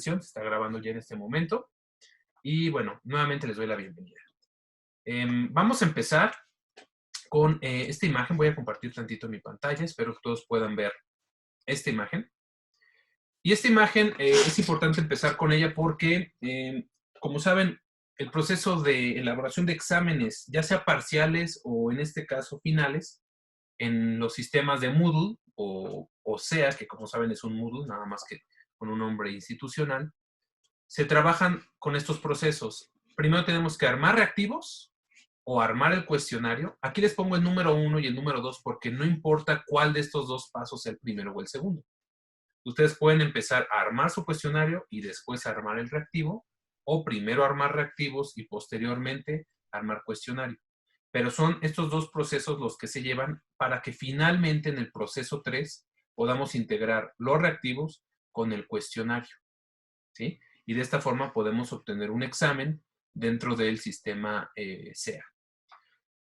sesión, se está grabando ya en este momento. Y bueno, nuevamente les doy la bienvenida. Vamos a empezar con esta imagen. Voy a compartir tantito mi pantalla, espero que todos puedan ver esta imagen. Y esta imagen es importante empezar con ella porque, como saben, el proceso de elaboración de exámenes, ya sea parciales o en este caso finales, en los sistemas de Moodle o SEA, que como saben es un Moodle, nada más que con un nombre institucional, se trabajan con estos procesos. Primero tenemos que armar reactivos o armar el cuestionario. Aquí les pongo el número 1 y el número 2 porque no importa cuál de estos dos pasos sea el primero o el segundo. Ustedes pueden empezar a armar su cuestionario y después armar el reactivo, o primero armar reactivos y posteriormente armar cuestionario. Pero son estos dos procesos los que se llevan para que finalmente en el proceso 3 podamos integrar los reactivos con el cuestionario, ¿sí? Y de esta forma podemos obtener un examen dentro del sistema SEA.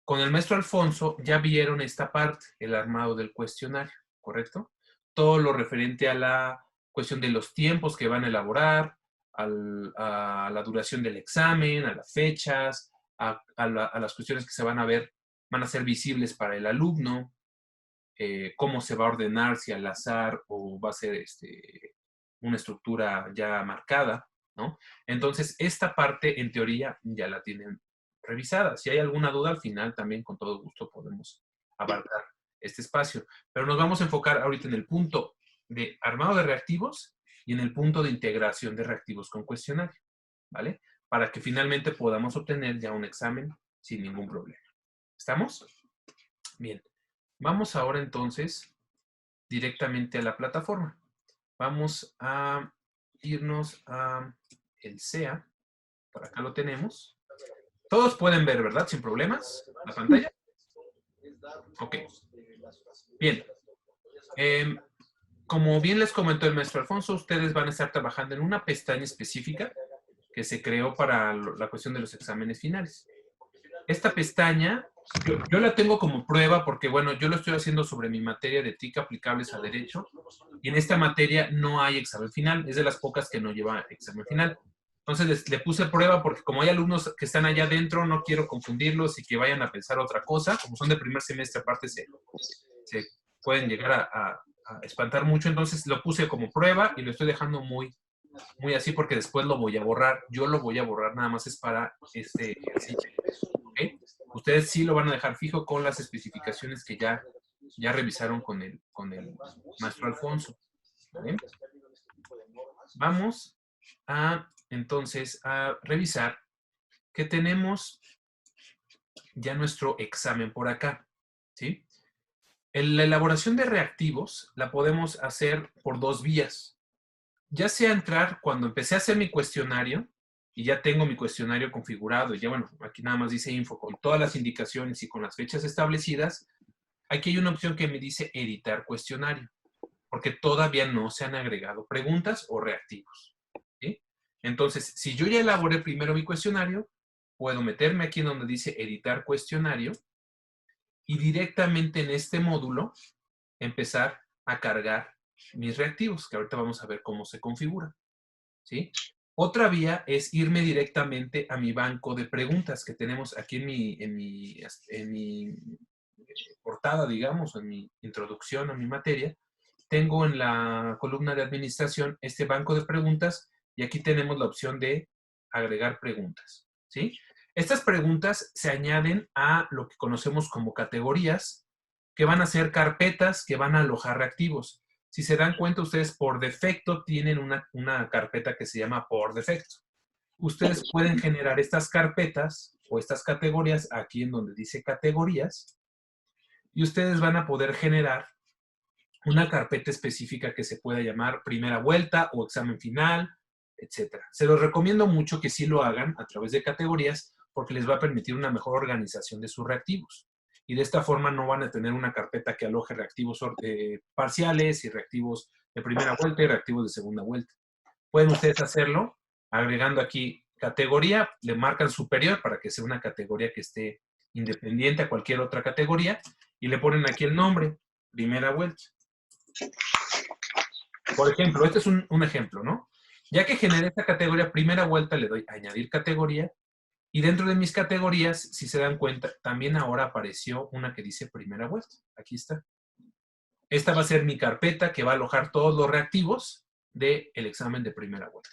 Con el maestro Alfonso ya vieron esta parte, el armado del cuestionario, ¿correcto? Todo lo referente a la cuestión de los tiempos que van a elaborar, a la duración del examen, a las fechas, a las cuestiones que se van a ver, van a ser visibles para el alumno, cómo se va a ordenar, si al azar o va a ser una estructura ya marcada, ¿no? Entonces, esta parte, en teoría, ya la tienen revisada. Si hay alguna duda, al final también con todo gusto podemos abarcar este espacio. Pero nos vamos a enfocar ahorita en el punto de armado de reactivos y en el punto de integración de reactivos con cuestionario, ¿vale? Para que finalmente podamos obtener ya un examen sin ningún problema. ¿Estamos? Bien. Vamos ahora entonces directamente a la plataforma. Vamos a irnos a el SEA. Por acá lo tenemos. Todos pueden ver, ¿verdad? Sin problemas, la pantalla. Ok. Bien. Como bien les comentó el maestro Alfonso, ustedes van a estar trabajando en una pestaña específica que se creó para la cuestión de los exámenes finales. Esta pestaña, yo la tengo como prueba porque, bueno, yo lo estoy haciendo sobre mi materia de TIC aplicables a Derecho y en esta materia no hay examen final, es de las pocas que no lleva examen final. Entonces le puse prueba porque como hay alumnos que están allá adentro, no quiero confundirlos y que vayan a pensar otra cosa. Como son de primer semestre, aparte se pueden llegar a espantar mucho. Entonces lo puse como prueba y lo estoy dejando muy así porque después lo voy a borrar. Yo lo voy a borrar, nada más es para este ejercicio. ¿Okay? Ustedes sí lo van a dejar fijo con las especificaciones que ya revisaron con el maestro Alfonso. ¿Okay? Vamos entonces a revisar que tenemos ya nuestro examen por acá, ¿sí? La elaboración de reactivos la podemos hacer por dos vías. Ya sea entrar cuando empecé a hacer mi cuestionario y ya tengo mi cuestionario configurado y ya, bueno, aquí nada más dice info con todas las indicaciones y con las fechas establecidas. Aquí hay una opción que me dice editar cuestionario, porque todavía no se han agregado preguntas o reactivos, ¿sí? Entonces, si yo ya elaboré primero mi cuestionario, puedo meterme aquí en donde dice editar cuestionario y directamente en este módulo empezar a cargar mis reactivos, que ahorita vamos a ver cómo se configura, ¿sí? Otra vía es irme directamente a mi banco de preguntas que tenemos aquí en mi portada, digamos, en mi introducción a mi materia. Tengo en la columna de administración este banco de preguntas y aquí tenemos la opción de agregar preguntas, ¿sí? Estas preguntas se añaden a lo que conocemos como categorías, que van a ser carpetas que van a alojar reactivos. Si se dan cuenta, ustedes por defecto tienen una carpeta que se llama por defecto. Ustedes pueden generar estas carpetas o estas categorías aquí en donde dice categorías y ustedes van a poder generar una carpeta específica que se pueda llamar primera vuelta o examen final, etc. Se los recomiendo mucho que sí lo hagan a través de categorías porque les va a permitir una mejor organización de sus reactivos. Y de esta forma no van a tener una carpeta que aloje reactivos parciales y reactivos de primera vuelta y reactivos de segunda vuelta. Pueden ustedes hacerlo agregando aquí categoría, le marcan superior para que sea una categoría que esté independiente a cualquier otra categoría y le ponen aquí el nombre, primera vuelta. Por ejemplo, este es un ejemplo, ¿no? Ya que generé esta categoría, primera vuelta le doy a añadir categoría. Y dentro de mis categorías, si se dan cuenta, también ahora apareció una que dice primera vuelta. Aquí está. Esta va a ser mi carpeta que va a alojar todos los reactivos del examen de primera vuelta.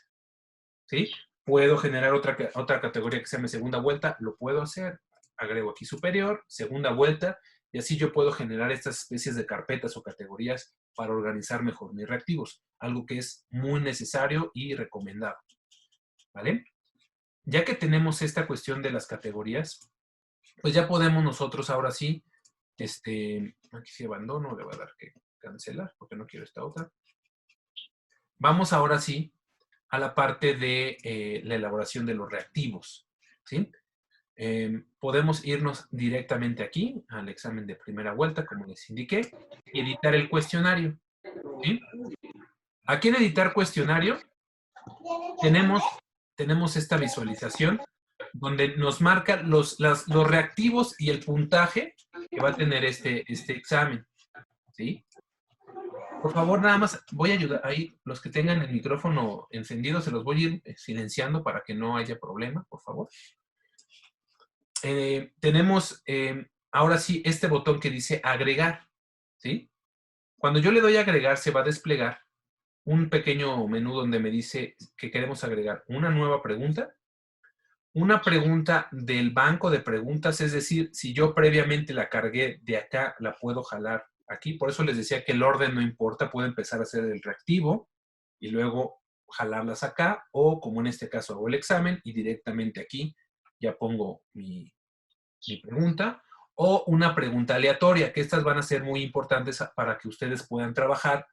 ¿Sí? Puedo generar otra categoría que se llame segunda vuelta, lo puedo hacer. Agrego aquí superior, segunda vuelta, y así yo puedo generar estas especies de carpetas o categorías para organizar mejor mis reactivos, algo que es muy necesario y recomendado. ¿Vale? Ya que tenemos esta cuestión de las categorías, pues ya podemos nosotros ahora sí, aquí sí abandono, le voy a dar que cancelar porque no quiero esta otra. Vamos ahora sí a la parte de la elaboración de los reactivos, ¿sí? Podemos irnos directamente aquí al examen de primera vuelta, como les indiqué, y editar el cuestionario, ¿sí? Aquí en editar cuestionario tenemos esta visualización donde nos marca los reactivos y el puntaje que va a tener este examen, ¿sí? Por favor, nada más voy a ayudar ahí, los que tengan el micrófono encendido, se los voy a ir silenciando para que no haya problema, por favor. Tenemos ahora sí este botón que dice agregar, ¿sí? Cuando yo le doy a agregar, se va a desplegar un pequeño menú donde me dice que queremos agregar una nueva pregunta, una pregunta del banco de preguntas, es decir, si yo previamente la cargué de acá, la puedo jalar aquí. Por eso les decía que el orden no importa, puedo empezar a hacer el reactivo y luego jalarlas acá, o como en este caso hago el examen y directamente aquí ya pongo mi pregunta, o una pregunta aleatoria, que estas van a ser muy importantes para que ustedes puedan trabajar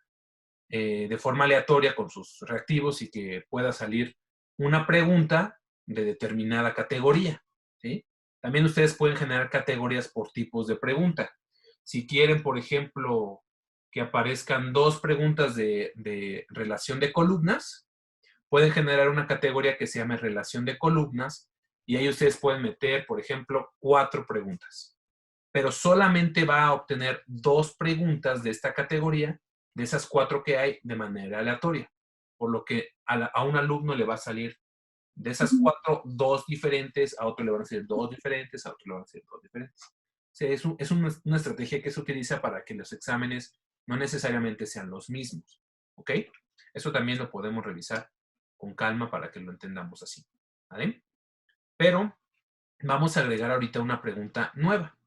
de forma aleatoria con sus reactivos y que pueda salir una pregunta de determinada categoría, ¿sí? También ustedes pueden generar categorías por tipos de pregunta. Si quieren, por ejemplo, que aparezcan dos preguntas de relación de columnas, pueden generar una categoría que se llame relación de columnas y ahí ustedes pueden meter, por ejemplo, 4 preguntas. Pero solamente va a obtener 2 preguntas de esta categoría, de esas 4 que hay, de manera aleatoria. Por lo que a un alumno le va a salir de esas 4, 2 diferentes, a otro le van a salir 2 diferentes, a otro le van a salir 2 diferentes. O sea, es una estrategia que se utiliza para que los exámenes no necesariamente sean los mismos. ¿Ok? Eso también lo podemos revisar con calma para que lo entendamos así. ¿Vale? Pero vamos a agregar ahorita una pregunta nueva.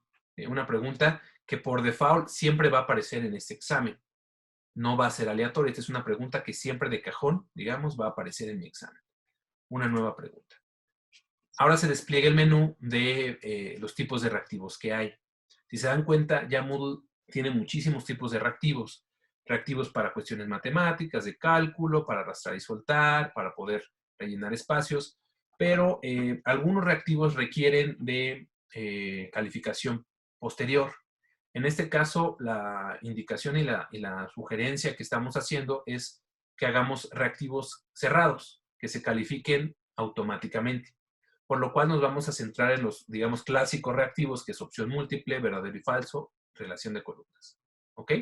Una pregunta que por default siempre va a aparecer en este examen. No va a ser aleatoria. Esta es una pregunta que siempre de cajón, digamos, va a aparecer en mi examen. Una nueva pregunta. Ahora se despliega el menú de los tipos de reactivos que hay. Si se dan cuenta, ya Moodle tiene muchísimos tipos de reactivos. Reactivos para cuestiones matemáticas, de cálculo, para arrastrar y soltar, para poder rellenar espacios, pero algunos reactivos requieren de calificación posterior. En este caso, la indicación y la sugerencia que estamos haciendo es que hagamos reactivos cerrados, que se califiquen automáticamente. Por lo cual nos vamos a centrar en los, digamos, clásicos reactivos, que es opción múltiple, verdadero y falso, relación de columnas. ¿Ok?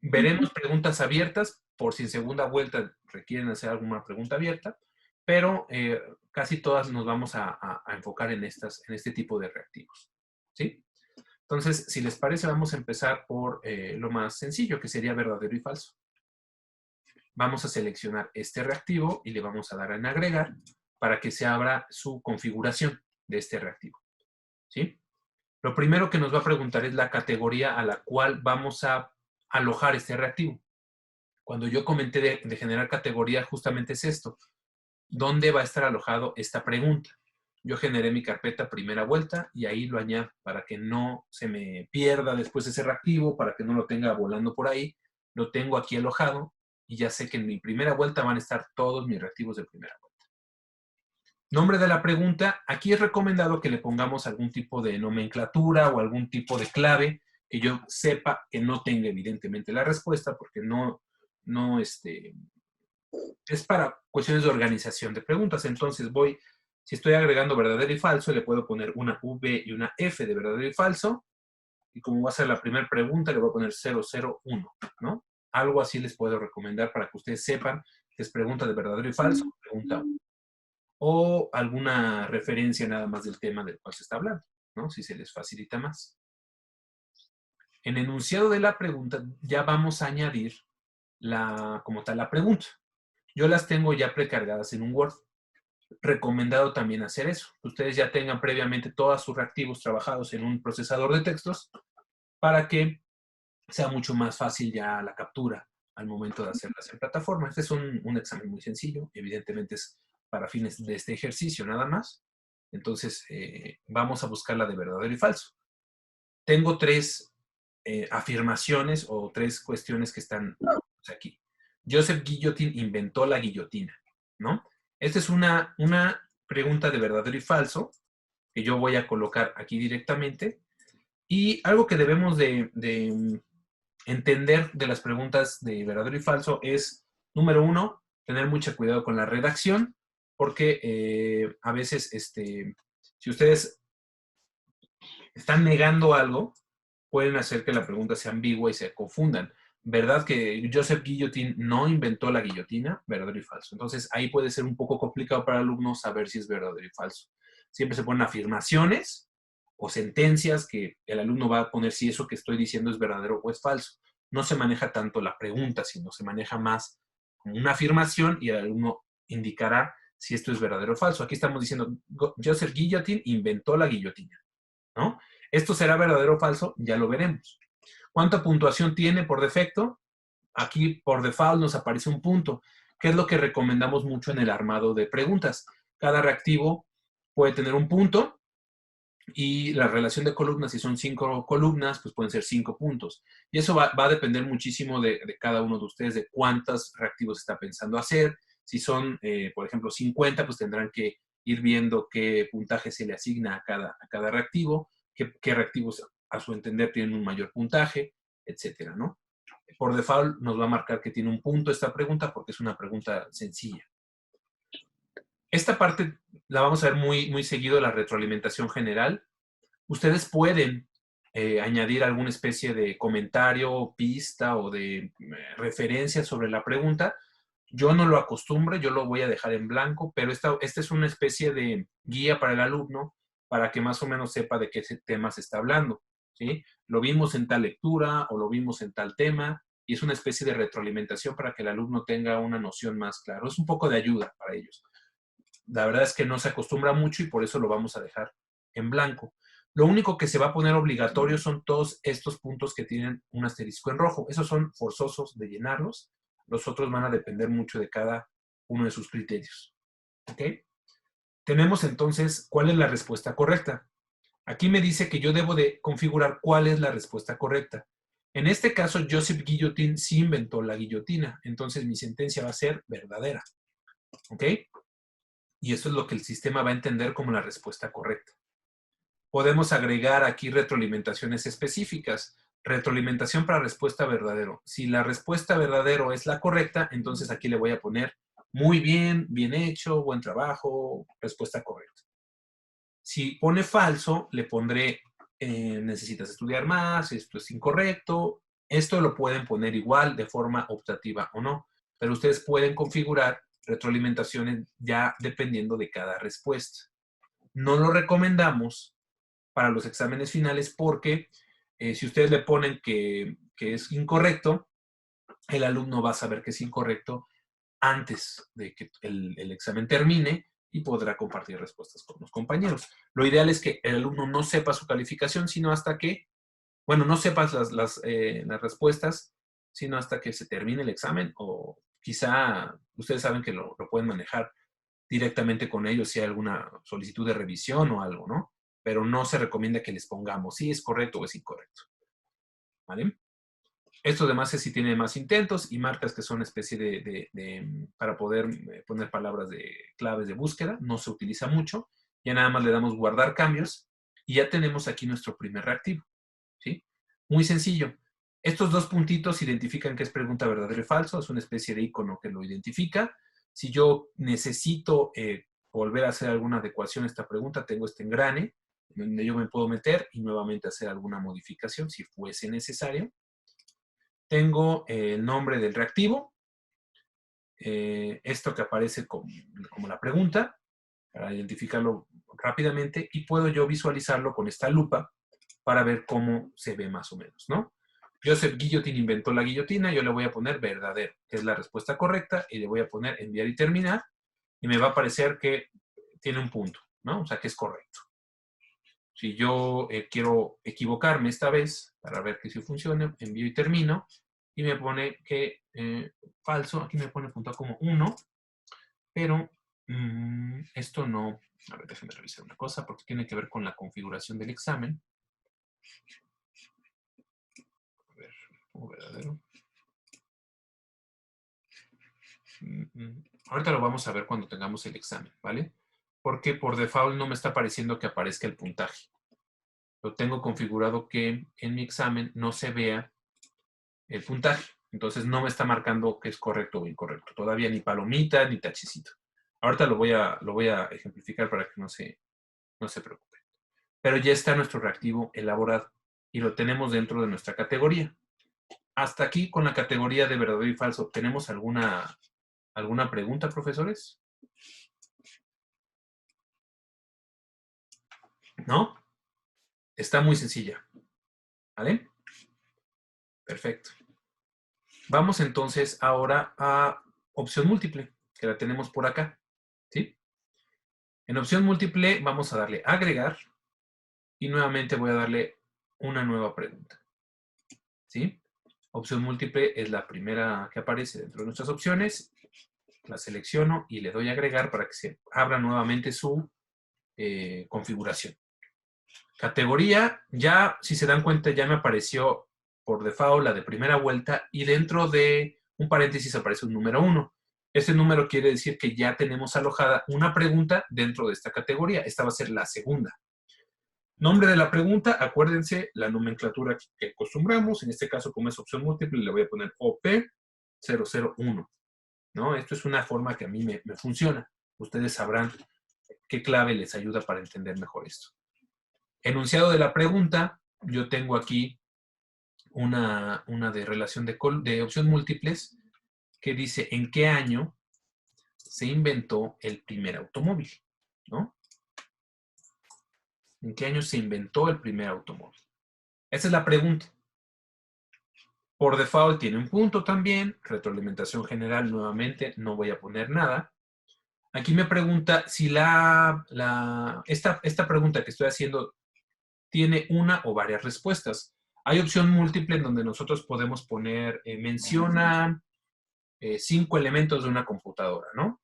Veremos preguntas abiertas, por si en segunda vuelta requieren hacer alguna pregunta abierta, pero casi todas nos vamos a enfocar en este tipo de reactivos. ¿Sí? Entonces, si les parece, vamos a empezar por lo más sencillo, que sería verdadero y falso. Vamos a seleccionar este reactivo y le vamos a dar en agregar para que se abra su configuración de este reactivo. ¿Sí? Lo primero que nos va a preguntar es la categoría a la cual vamos a alojar este reactivo. Cuando yo comenté de generar categoría, justamente es esto. ¿Dónde va a estar alojado esta pregunta? Yo generé mi carpeta primera vuelta y ahí lo añado para que no se me pierda después ese reactivo, para que no lo tenga volando por ahí. Lo tengo aquí alojado y ya sé que en mi primera vuelta van a estar todos mis reactivos de primera vuelta. Nombre de la pregunta. Aquí es recomendado que le pongamos algún tipo de nomenclatura o algún tipo de clave que yo sepa que no tenga evidentemente la respuesta, porque es para cuestiones de organización de preguntas. Entonces si estoy agregando verdadero y falso, le puedo poner una V y una F de verdadero y falso. Y como va a ser la primera pregunta, le voy a poner 001, ¿no? Algo así les puedo recomendar para que ustedes sepan que es pregunta de verdadero y falso, pregunta 1. O alguna referencia nada más del tema del cual se está hablando, ¿no? Si se les facilita más. En el enunciado de la pregunta ya vamos a añadir como tal la pregunta. Yo las tengo ya precargadas en un Word. Recomendado también hacer eso. Ustedes ya tengan previamente todos sus reactivos trabajados en un procesador de textos para que sea mucho más fácil ya la captura al momento de hacerlas en plataforma. Este es un examen muy sencillo. Evidentemente es para fines de este ejercicio nada más. Entonces, vamos a buscar la de verdadero y falso. Tengo 3 afirmaciones o 3 cuestiones que están aquí. Joseph Guillotin inventó la guillotina, ¿no? Esta es una pregunta de verdadero y falso que yo voy a colocar aquí directamente. Y algo que debemos de entender de las preguntas de verdadero y falso es, número 1, tener mucho cuidado con la redacción, porque a veces, si ustedes están negando algo, pueden hacer que la pregunta sea ambigua y se confundan. ¿Verdad que Joseph Guillotin no inventó la guillotina? Verdadero y falso. Entonces, ahí puede ser un poco complicado para el alumno saber si es verdadero y falso. Siempre se ponen afirmaciones o sentencias que el alumno va a poner si eso que estoy diciendo es verdadero o es falso. No se maneja tanto la pregunta, sino se maneja más como una afirmación y el alumno indicará si esto es verdadero o falso. Aquí estamos diciendo, Joseph Guillotin inventó la guillotina, ¿no? ¿Esto será verdadero o falso? Ya lo veremos. ¿Cuánta puntuación tiene por defecto? Aquí por default nos aparece un punto, que es lo que recomendamos mucho en el armado de preguntas. Cada reactivo puede tener un punto y la relación de columnas, si son 5 columnas, pues pueden ser 5 puntos. Y eso va a depender muchísimo de cada uno de ustedes, de cuántos reactivos está pensando hacer. Si son, por ejemplo, 50, pues tendrán que ir viendo qué puntaje se le asigna a cada reactivo, qué reactivos a su entender tienen un mayor puntaje, etcétera, ¿no? Por default nos va a marcar que tiene un punto esta pregunta porque es una pregunta sencilla. Esta parte la vamos a ver muy, muy seguido, la retroalimentación general. Ustedes pueden añadir alguna especie de comentario, pista o de referencia sobre la pregunta. Yo no lo acostumbro, yo lo voy a dejar en blanco, pero esta es una especie de guía para el alumno para que más o menos sepa de qué tema se está hablando, ¿sí? Lo vimos en tal lectura o lo vimos en tal tema y es una especie de retroalimentación para que el alumno tenga una noción más clara. Es un poco de ayuda para ellos. La verdad es que no se acostumbra mucho y por eso lo vamos a dejar en blanco. Lo único que se va a poner obligatorio son todos estos puntos que tienen un asterisco en rojo. Esos son forzosos de llenarlos. Los otros van a depender mucho de cada uno de sus criterios. ¿Ok? Tenemos entonces cuál es la respuesta correcta. Aquí me dice que yo debo de configurar cuál es la respuesta correcta. En este caso, Joseph Guillotin sí inventó la guillotina. Entonces mi sentencia va a ser verdadera. ¿Ok? Y eso es lo que el sistema va a entender como la respuesta correcta. Podemos agregar aquí retroalimentaciones específicas. Retroalimentación para respuesta verdadero. Si la respuesta verdadero es la correcta, entonces aquí le voy a poner muy bien, bien hecho, buen trabajo, respuesta correcta. Si pone falso, le pondré necesitas estudiar más, esto es incorrecto. Esto lo pueden poner igual de forma optativa o no, pero ustedes pueden configurar retroalimentaciones ya dependiendo de cada respuesta. No lo recomendamos para los exámenes finales porque si ustedes le ponen que es incorrecto, el alumno va a saber que es incorrecto antes de que el examen termine y podrá compartir respuestas con los compañeros. Lo ideal es que el alumno no sepa su calificación, sino hasta que, bueno, no sepas las respuestas, sino hasta que se termine el examen o quizá ustedes saben que lo pueden manejar directamente con ellos si hay alguna solicitud de revisión o algo, ¿no? Pero no se recomienda que les pongamos si es correcto o es incorrecto. ¿Vale? Esto además es si tiene más intentos y marcas que son especie para poder poner palabras de claves de búsqueda. No se utiliza mucho. Ya nada más le damos guardar cambios y ya tenemos aquí nuestro primer reactivo. ¿Sí? Muy sencillo. Estos 2 puntitos identifican que es pregunta verdadero y falso. Es una especie de icono que lo identifica. Si yo necesito volver a hacer alguna adecuación a esta pregunta, tengo este engrane donde yo me puedo meter y nuevamente hacer alguna modificación si fuese necesario. Tengo el nombre del reactivo. esto que aparece como la pregunta, para identificarlo rápidamente, y puedo yo visualizarlo con esta lupa para ver cómo se ve más o menos, ¿no? Joseph Guillotin inventó la guillotina, yo le voy a poner verdadero, que es la respuesta correcta, y le voy a poner enviar y terminar, y me va a aparecer que tiene un punto, ¿no? O sea, que es correcto. Si yo quiero equivocarme esta vez, para ver que sí funcione, envío y termino, y me pone que falso, aquí me pone punto como 1, pero esto no, a ver, déjenme revisar una cosa, porque tiene que ver con la configuración del examen. A ver, pongo verdadero. Ahorita lo vamos a ver cuando tengamos el examen, ¿vale? Porque por default no me está pareciendo que aparezca el puntaje. Lo tengo configurado que en mi examen no se vea el puntaje. Entonces no me está marcando que es correcto o incorrecto. Todavía ni palomita ni tachecito. Ahorita lo voy a ejemplificar para que no se preocupen. Pero ya está nuestro reactivo elaborado y lo tenemos dentro de nuestra categoría. Hasta aquí con la categoría de verdadero y falso. ¿Tenemos alguna pregunta, profesores? ¿No? Está muy sencilla. ¿Vale? Perfecto. Vamos entonces ahora a opción múltiple, que la tenemos por acá. ¿Sí? En opción múltiple vamos a darle agregar y nuevamente voy a darle una nueva pregunta. ¿Sí? Opción múltiple es la primera que aparece dentro de nuestras opciones. La selecciono y le doy a agregar para que se abra nuevamente su configuración. Categoría, ya si se dan cuenta ya me apareció por default la de primera vuelta y dentro de un paréntesis aparece un número 1. Ese número quiere decir que ya tenemos alojada una pregunta dentro de esta categoría. Esta va a ser la segunda. Nombre de la pregunta, acuérdense la nomenclatura que acostumbramos. En este caso, como es opción múltiple, le voy a poner OP001. ¿No? Esto es una forma que a mí me funciona. Ustedes sabrán qué clave les ayuda para entender mejor esto. Enunciado de la pregunta, yo tengo aquí una de relación de opción múltiples que dice en qué año se inventó el primer automóvil, ¿no? ¿En qué año se inventó el primer automóvil? Esa es la pregunta. Por default tiene un punto también, retroalimentación general nuevamente, no voy a poner nada. Aquí me pregunta si esta pregunta que estoy haciendo tiene una o varias respuestas. Hay opción múltiple en donde nosotros podemos poner, menciona 5 elementos de una computadora, ¿no?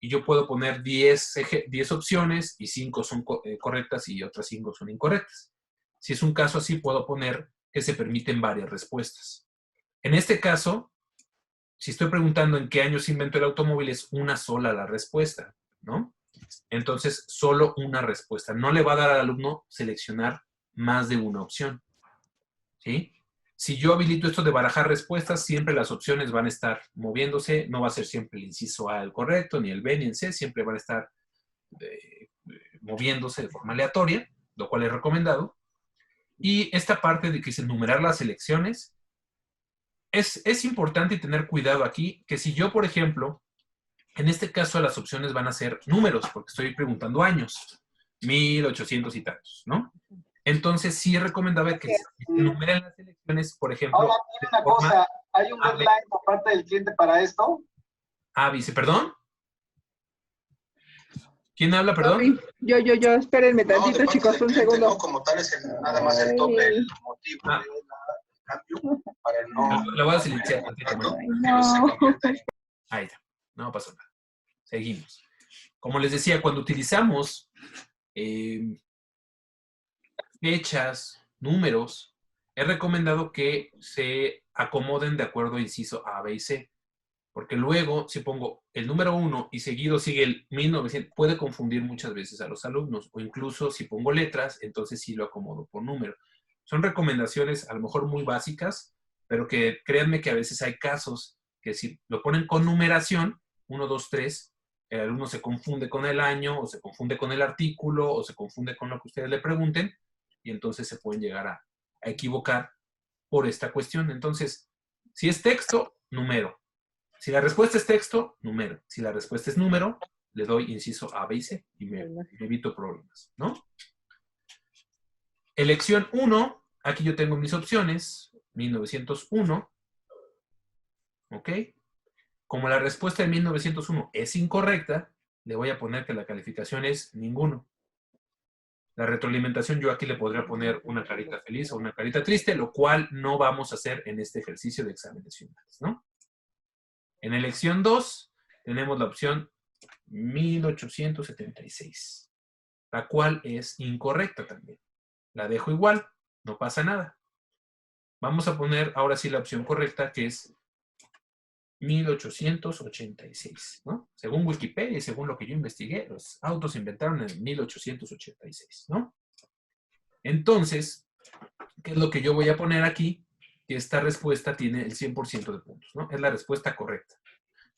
Y yo puedo poner 10 opciones y 5 son correctas y otras 5 son incorrectas. Si es un caso así, puedo poner que se permiten varias respuestas. En este caso, si estoy preguntando en qué año se inventó el automóvil, es una sola la respuesta, ¿no? Entonces, solo una respuesta. No le va a dar al alumno seleccionar más de una opción, ¿sí? Si yo habilito esto de barajar respuestas, siempre las opciones van a estar moviéndose, no va a ser siempre el inciso A el correcto, ni el B ni el C, siempre van a estar moviéndose de forma aleatoria, lo cual es recomendado. Y esta parte de que es enumerar las selecciones, es importante tener cuidado aquí, que si yo, por ejemplo, en este caso las opciones van a ser números, porque estoy preguntando años, 1800 y tantos, ¿no? Entonces sí recomendaba que se enumeren las selecciones, por ejemplo. Ahora, tiene una cosa, ¿hay un deadline por parte del cliente para esto? Dice, ¿perdón? ¿Quién habla, perdón? Yo, espérenme tantito, chicos, un segundo. No, como tal es nada más el tope, el motivo del cambio, para no... Lo voy a silenciar tantito, ¿no? No. Ahí está, no pasó nada. Seguimos. Como les decía, cuando utilizamos fechas, números, es recomendado que se acomoden de acuerdo a inciso A, B y C. Porque luego, si pongo el número 1 y seguido sigue el 1900, puede confundir muchas veces a los alumnos. O incluso si pongo letras, entonces sí lo acomodo por número. Son recomendaciones a lo mejor muy básicas, pero que créanme que a veces hay casos que si lo ponen con numeración, 1, 2, 3, el alumno se confunde con el año, o se confunde con el artículo, o se confunde con lo que ustedes le pregunten, y entonces se pueden llegar a equivocar por esta cuestión. Entonces, si es texto, número. Si la respuesta es texto, número. Si la respuesta es número, le doy inciso A, B y C y me evito problemas, ¿no? Elección 1, aquí yo tengo mis opciones, 1901, ¿ok? Como la respuesta de 1901 es incorrecta, le voy a poner que la calificación es ninguno. La retroalimentación yo aquí le podría poner una carita feliz o una carita triste, lo cual no vamos a hacer en este ejercicio de exámenes finales, ¿no? En elección 2 tenemos la opción 1876, la cual es incorrecta también. La dejo igual, no pasa nada. Vamos a poner ahora sí la opción correcta, que es 1886, ¿no? Según Wikipedia y según lo que yo investigué, los autos se inventaron en 1886, ¿no? Entonces, ¿qué es lo que yo voy a poner aquí? Que esta respuesta tiene el 100% de puntos, ¿no? Es la respuesta correcta.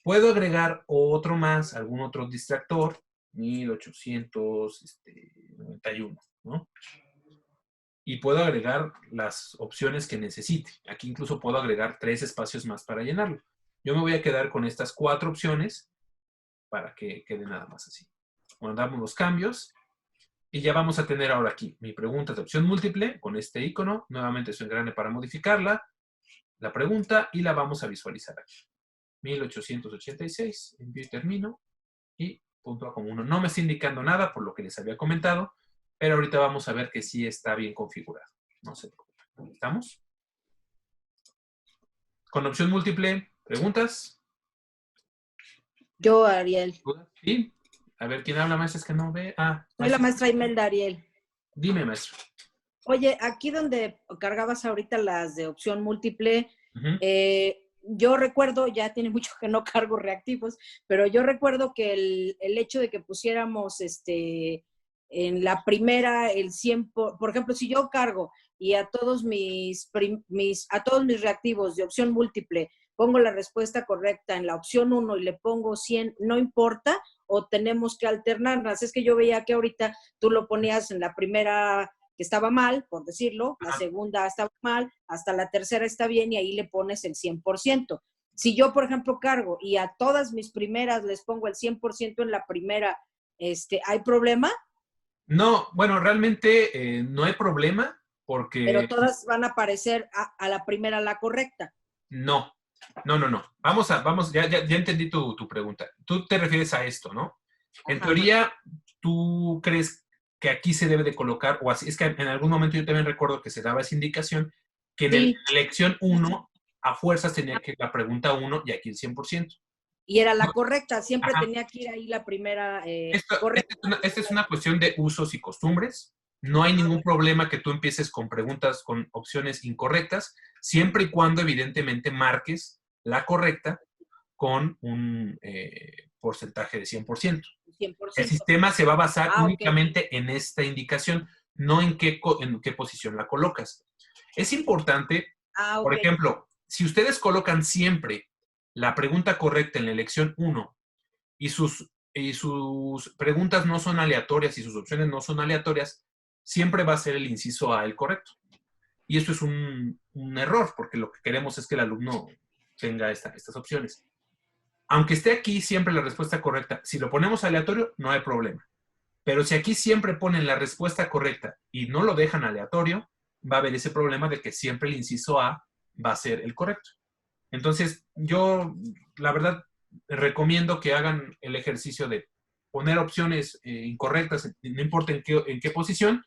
Puedo agregar otro más, algún otro distractor, 1891, ¿no? Y puedo agregar las opciones que necesite. Aquí incluso puedo agregar 3 espacios más para llenarlo. Yo me voy a quedar con estas 4 opciones para que quede nada más así. Mandamos los cambios y ya vamos a tener ahora aquí mi pregunta de opción múltiple con este icono. Nuevamente su engrane para modificarla, la pregunta y la vamos a visualizar aquí. 1886, envío y termino y puntúa como 1. No me está indicando nada por lo que les había comentado, pero ahorita vamos a ver que sí está bien configurado. No se preocupen. ¿Estamos? Con opción múltiple, ¿preguntas? Yo, Ariel. ¿Sí? A ver, ¿quién habla, maestra? Es que no ve. Soy la maestra Imelda, Ariel. Dime, maestro. Oye, aquí donde cargabas ahorita las de opción múltiple, Uh-huh. Yo recuerdo, ya tiene mucho que no cargo reactivos, pero yo recuerdo que el hecho de que pusiéramos en la primera el 100, por ejemplo, si yo cargo y a todos mis reactivos de opción múltiple pongo la respuesta correcta en la opción 1 y le pongo 100, ¿no importa? ¿O tenemos que alternarlas? Es que yo veía que ahorita tú lo ponías en la primera que estaba mal, por decirlo, la segunda estaba mal, hasta la tercera está bien y ahí le pones el 100%. Si yo, por ejemplo, cargo y a todas mis primeras les pongo el 100% en la primera, ¿hay problema? No, bueno, realmente no hay problema porque... Pero todas van a aparecer a la primera la correcta. No. Vamos, ya entendí tu pregunta. Tú te refieres a esto, ¿no? En teoría, tú crees que aquí se debe de colocar, o así, es que en algún momento yo también recuerdo que se daba esa indicación, que en la elección 1, a fuerzas tenía que ir la pregunta 1 y aquí el 100%. Y era la correcta, siempre tenía que ir ahí la primera correcta. Esta es una cuestión de usos y costumbres. No hay ningún problema que tú empieces con preguntas con opciones incorrectas, siempre y cuando evidentemente marques la correcta con un porcentaje de 100%. 100%. El sistema se va a basar únicamente en esta indicación, no en qué posición la colocas. Es importante, por ejemplo, si ustedes colocan siempre la pregunta correcta en la elección 1 y sus preguntas no son aleatorias y sus opciones no son aleatorias, siempre va a ser el inciso A el correcto. Y esto es un error, porque lo que queremos es que el alumno tenga estas opciones. Aunque esté aquí siempre la respuesta correcta, si lo ponemos aleatorio, no hay problema. Pero si aquí siempre ponen la respuesta correcta y no lo dejan aleatorio, va a haber ese problema de que siempre el inciso A va a ser el correcto. Entonces, yo, la verdad, recomiendo que hagan el ejercicio de poner opciones incorrectas, no importa en qué posición,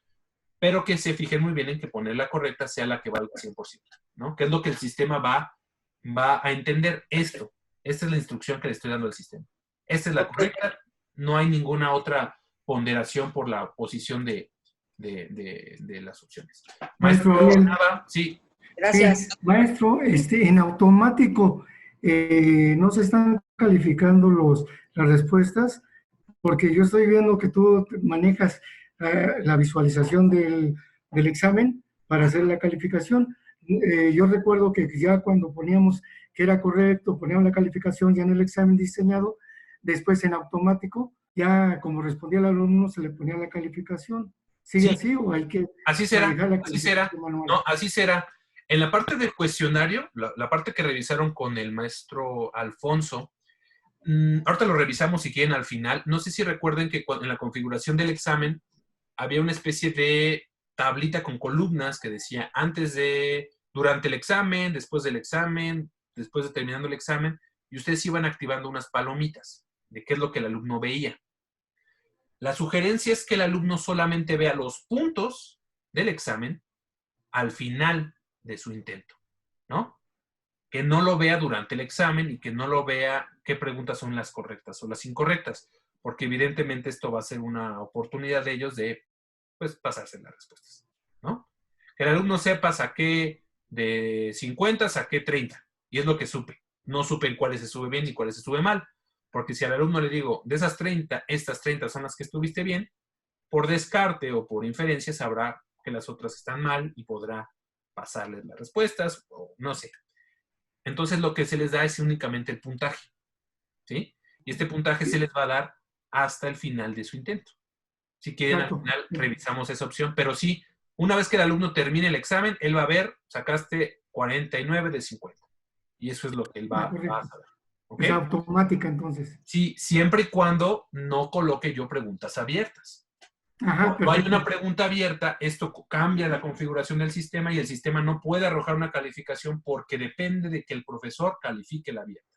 pero que se fijen muy bien en que poner la correcta sea la que valga 100%, ¿no? Que es lo que el sistema va a entender esto. Esta es la instrucción que le estoy dando al sistema. Esta es la correcta. No hay ninguna otra ponderación por la posición de las opciones. Maestro, sí. Gracias. Maestro, en automático no se están calificando las respuestas, porque yo estoy viendo que tú manejas la visualización del examen para hacer la calificación. Yo recuerdo que ya cuando poníamos que era correcto, poníamos la calificación ya en el examen diseñado, después en automático, ya como respondía el alumno, se le ponía la calificación. ¿Sigue así o hay que... Así será, así será. No, así será. En la parte del cuestionario, la parte que revisaron con el maestro Alfonso, ahorita lo revisamos si quieren al final. No sé si recuerden que en la configuración del examen había una especie de tablita con columnas que decía durante el examen, después del examen, después de terminando el examen, y ustedes iban activando unas palomitas de qué es lo que el alumno veía. La sugerencia es que el alumno solamente vea los puntos del examen al final de su intento, ¿no? Que no lo vea durante el examen y que no lo vea qué preguntas son las correctas o las incorrectas, porque evidentemente esto va a ser una oportunidad de ellos de, pues, pasarse las respuestas, ¿no? Que el alumno sepa, saqué de 50, saqué 30, y es lo que supe. No supe en cuáles se sube bien y cuáles se sube mal, porque si al alumno le digo, de esas 30, estas 30 son las que estuviste bien, por descarte o por inferencia sabrá que las otras están mal y podrá pasarles las respuestas, o no sé. Entonces lo que se les da es únicamente el puntaje, ¿sí? Y este puntaje se les va a dar hasta el final de su intento. Si quieren, al final revisamos esa opción, pero sí, una vez que el alumno termine el examen, él va a ver, sacaste 49 de 50. Y eso es lo que él va a saber. ¿Okay? Es automática, entonces. Sí, siempre y cuando no coloque yo preguntas abiertas. Ajá, Cuando hay una pregunta abierta, esto cambia la configuración del sistema y el sistema no puede arrojar una calificación porque depende de que el profesor califique la abierta.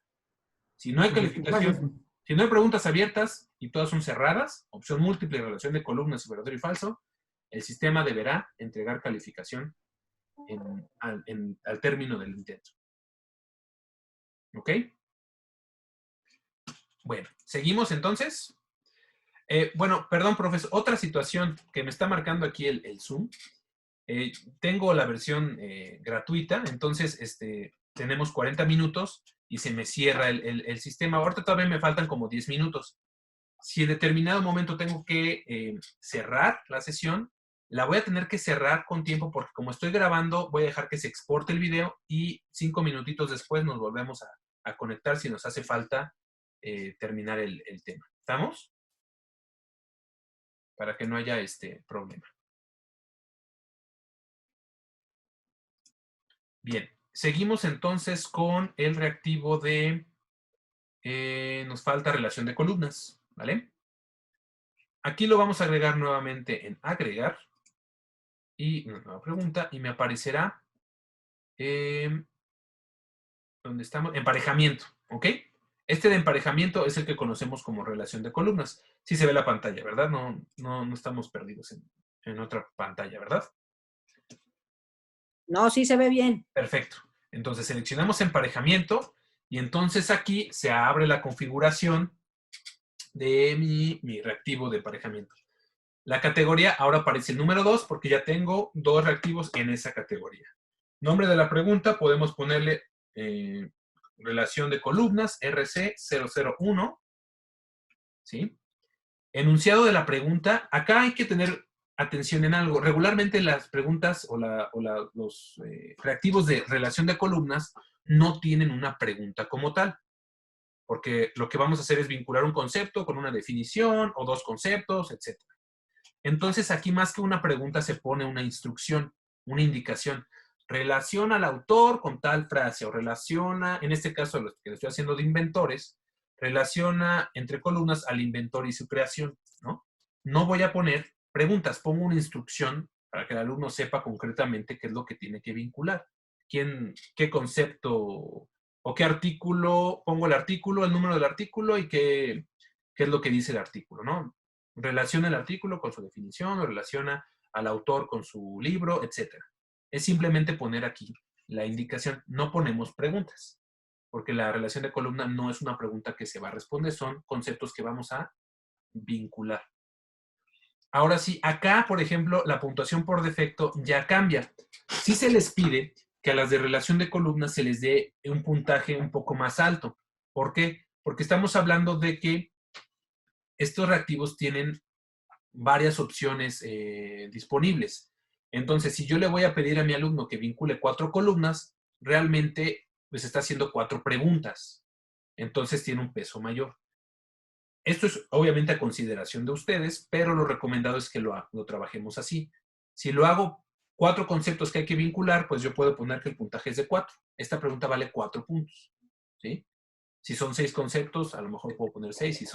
Si no hay calificación, si no hay preguntas abiertas y todas son cerradas, opción múltiple, relación de columnas, verdadero y falso, el sistema deberá entregar calificación al término del intento. ¿Ok? Bueno, seguimos entonces. Bueno, perdón, profesor, otra situación que me está marcando aquí el Zoom. Tengo la versión gratuita, entonces tenemos 40 minutos y se me cierra el sistema. Ahorita todavía me faltan como 10 minutos. Si en determinado momento tengo que cerrar la sesión, la voy a tener que cerrar con tiempo porque como estoy grabando, voy a dejar que se exporte el video y 5 minutitos después nos volvemos a conectar si nos hace falta terminar el tema. ¿Estamos? Para que no haya problema. Bien, seguimos entonces con el reactivo de, nos falta relación de columnas, ¿vale? Aquí lo vamos a agregar nuevamente en agregar y una nueva pregunta y me aparecerá, ¿dónde estamos? Emparejamiento, ¿ok? Este de emparejamiento es el que conocemos como relación de columnas. Sí se ve la pantalla, ¿verdad? No estamos perdidos en otra pantalla, ¿verdad? No, sí se ve bien. Perfecto. Entonces seleccionamos emparejamiento y entonces aquí se abre la configuración de mi reactivo de emparejamiento. La categoría ahora aparece el número 2 porque ya tengo 2 reactivos en esa categoría. Nombre de la pregunta podemos ponerle relación de columnas RC001. ¿Sí? Enunciado de la pregunta. Acá hay que tener atención en algo. Regularmente las preguntas o los reactivos de relación de columnas no tienen una pregunta como tal. Porque lo que vamos a hacer es vincular un concepto con una definición o 2 conceptos, etc. Entonces aquí más que una pregunta se pone una instrucción, una indicación. Relaciona al autor con tal frase o relaciona, en este caso lo que estoy haciendo de inventores, relaciona entre columnas al inventor y su creación, ¿no? No voy a poner preguntas, pongo una instrucción para que el alumno sepa concretamente qué es lo que tiene que vincular. ¿Qué concepto o qué artículo? Pongo el artículo, el número del artículo y qué es lo que dice el artículo, ¿no? Relaciona el artículo con su definición o relaciona al autor con su libro, etc. Es simplemente poner aquí la indicación. No ponemos preguntas, porque la relación de columna no es una pregunta que se va a responder, son conceptos que vamos a vincular. Ahora sí, acá, por ejemplo, la puntuación por defecto ya cambia. Sí se les pide que a las de relación de columnas se les dé un puntaje un poco más alto. ¿Por qué? Porque estamos hablando de que estos reactivos tienen varias opciones disponibles. Entonces, si yo le voy a pedir a mi alumno que vincule 4 columnas, realmente pues está haciendo 4 preguntas. Entonces tiene un peso mayor. Esto es obviamente a consideración de ustedes, pero lo recomendado es que lo trabajemos así. Si lo hago 4 conceptos que hay que vincular, pues yo puedo poner que el puntaje es de 4. Esta pregunta vale 4 puntos, ¿sí? Si son 6 conceptos, a lo mejor puedo poner 6. Si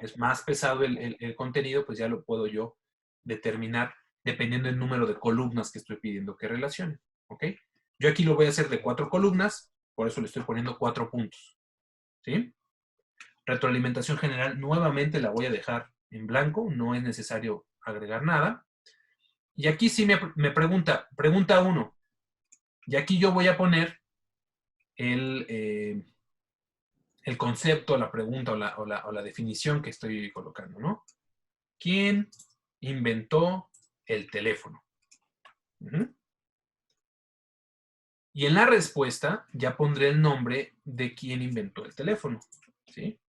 es más pesado el contenido, pues ya lo puedo yo determinar dependiendo del número de columnas que estoy pidiendo que relacione, ¿ok? Yo aquí lo voy a hacer de 4 columnas, por eso le estoy poniendo 4 puntos, ¿sí? Retroalimentación general, nuevamente la voy a dejar en blanco, no es necesario agregar nada. Y aquí sí me pregunta 1. Y aquí yo voy a poner el concepto, la pregunta o la definición que estoy colocando, ¿no? ¿Quién inventó el teléfono? Y en la respuesta ya pondré el nombre de quién inventó el teléfono, ¿sí?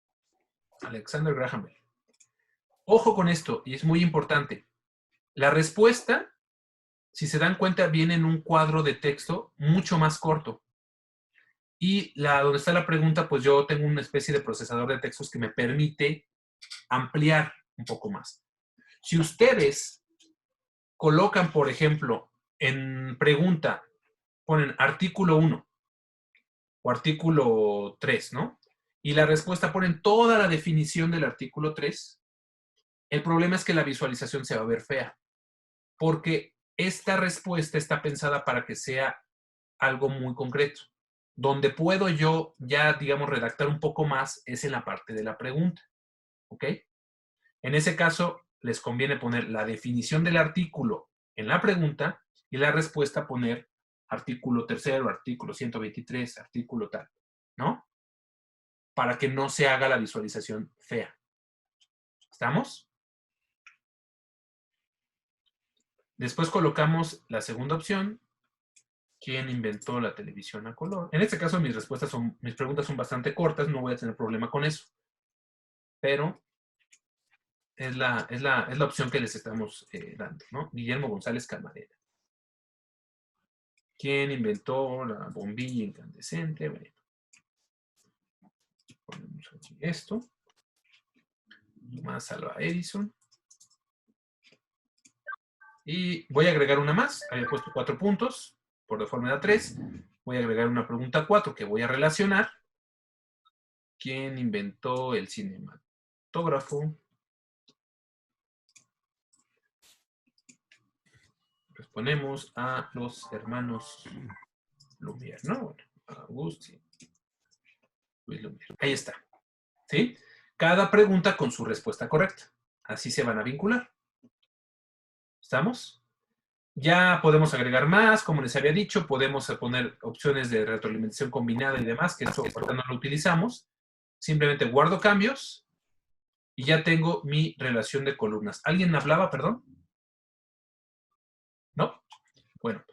Alexander Graham Bell. Ojo con esto, y es muy importante. La respuesta, si se dan cuenta, viene en un cuadro de texto mucho más corto. Y donde está la pregunta, pues yo tengo una especie de procesador de textos que me permite ampliar un poco más. Si ustedes colocan, por ejemplo, en pregunta, ponen artículo 1 o artículo 3, ¿no? Y la respuesta ponen toda la definición del artículo 3, el problema es que la visualización se va a ver fea, porque esta respuesta está pensada para que sea algo muy concreto. Donde puedo yo ya, digamos, redactar un poco más es en la parte de la pregunta, ¿ok? En ese caso, les conviene poner la definición del artículo en la pregunta y la respuesta poner artículo 3, artículo 123, artículo tal, ¿no? Para que no se haga la visualización fea. ¿Estamos? Después colocamos la segunda opción. ¿Quién inventó la televisión a color? En este caso mis preguntas son bastante cortas, no voy a tener problema con eso. Pero es la opción que les estamos dando, ¿no? Guillermo González Camarena. ¿Quién inventó la bombilla incandescente? Bueno, ponemos aquí esto. Más Alva Edison. Y voy a agregar una más. Había puesto 4 puntos. Por default me da 3. Voy a agregar una pregunta 4 que voy a relacionar. ¿Quién inventó el cinematógrafo? Respondemos a los hermanos Lumière, ¿no? Bueno, Auguste y Luis Lumière. Ahí está. ¿Sí? Cada pregunta con su respuesta correcta. Así se van a vincular. ¿Estamos? Ya podemos agregar más, como les había dicho, podemos poner opciones de retroalimentación combinada y demás, que eso ahorita no lo utilizamos. Simplemente guardo cambios y ya tengo mi relación de columnas. ¿Alguien hablaba, perdón? ¿No? Bueno,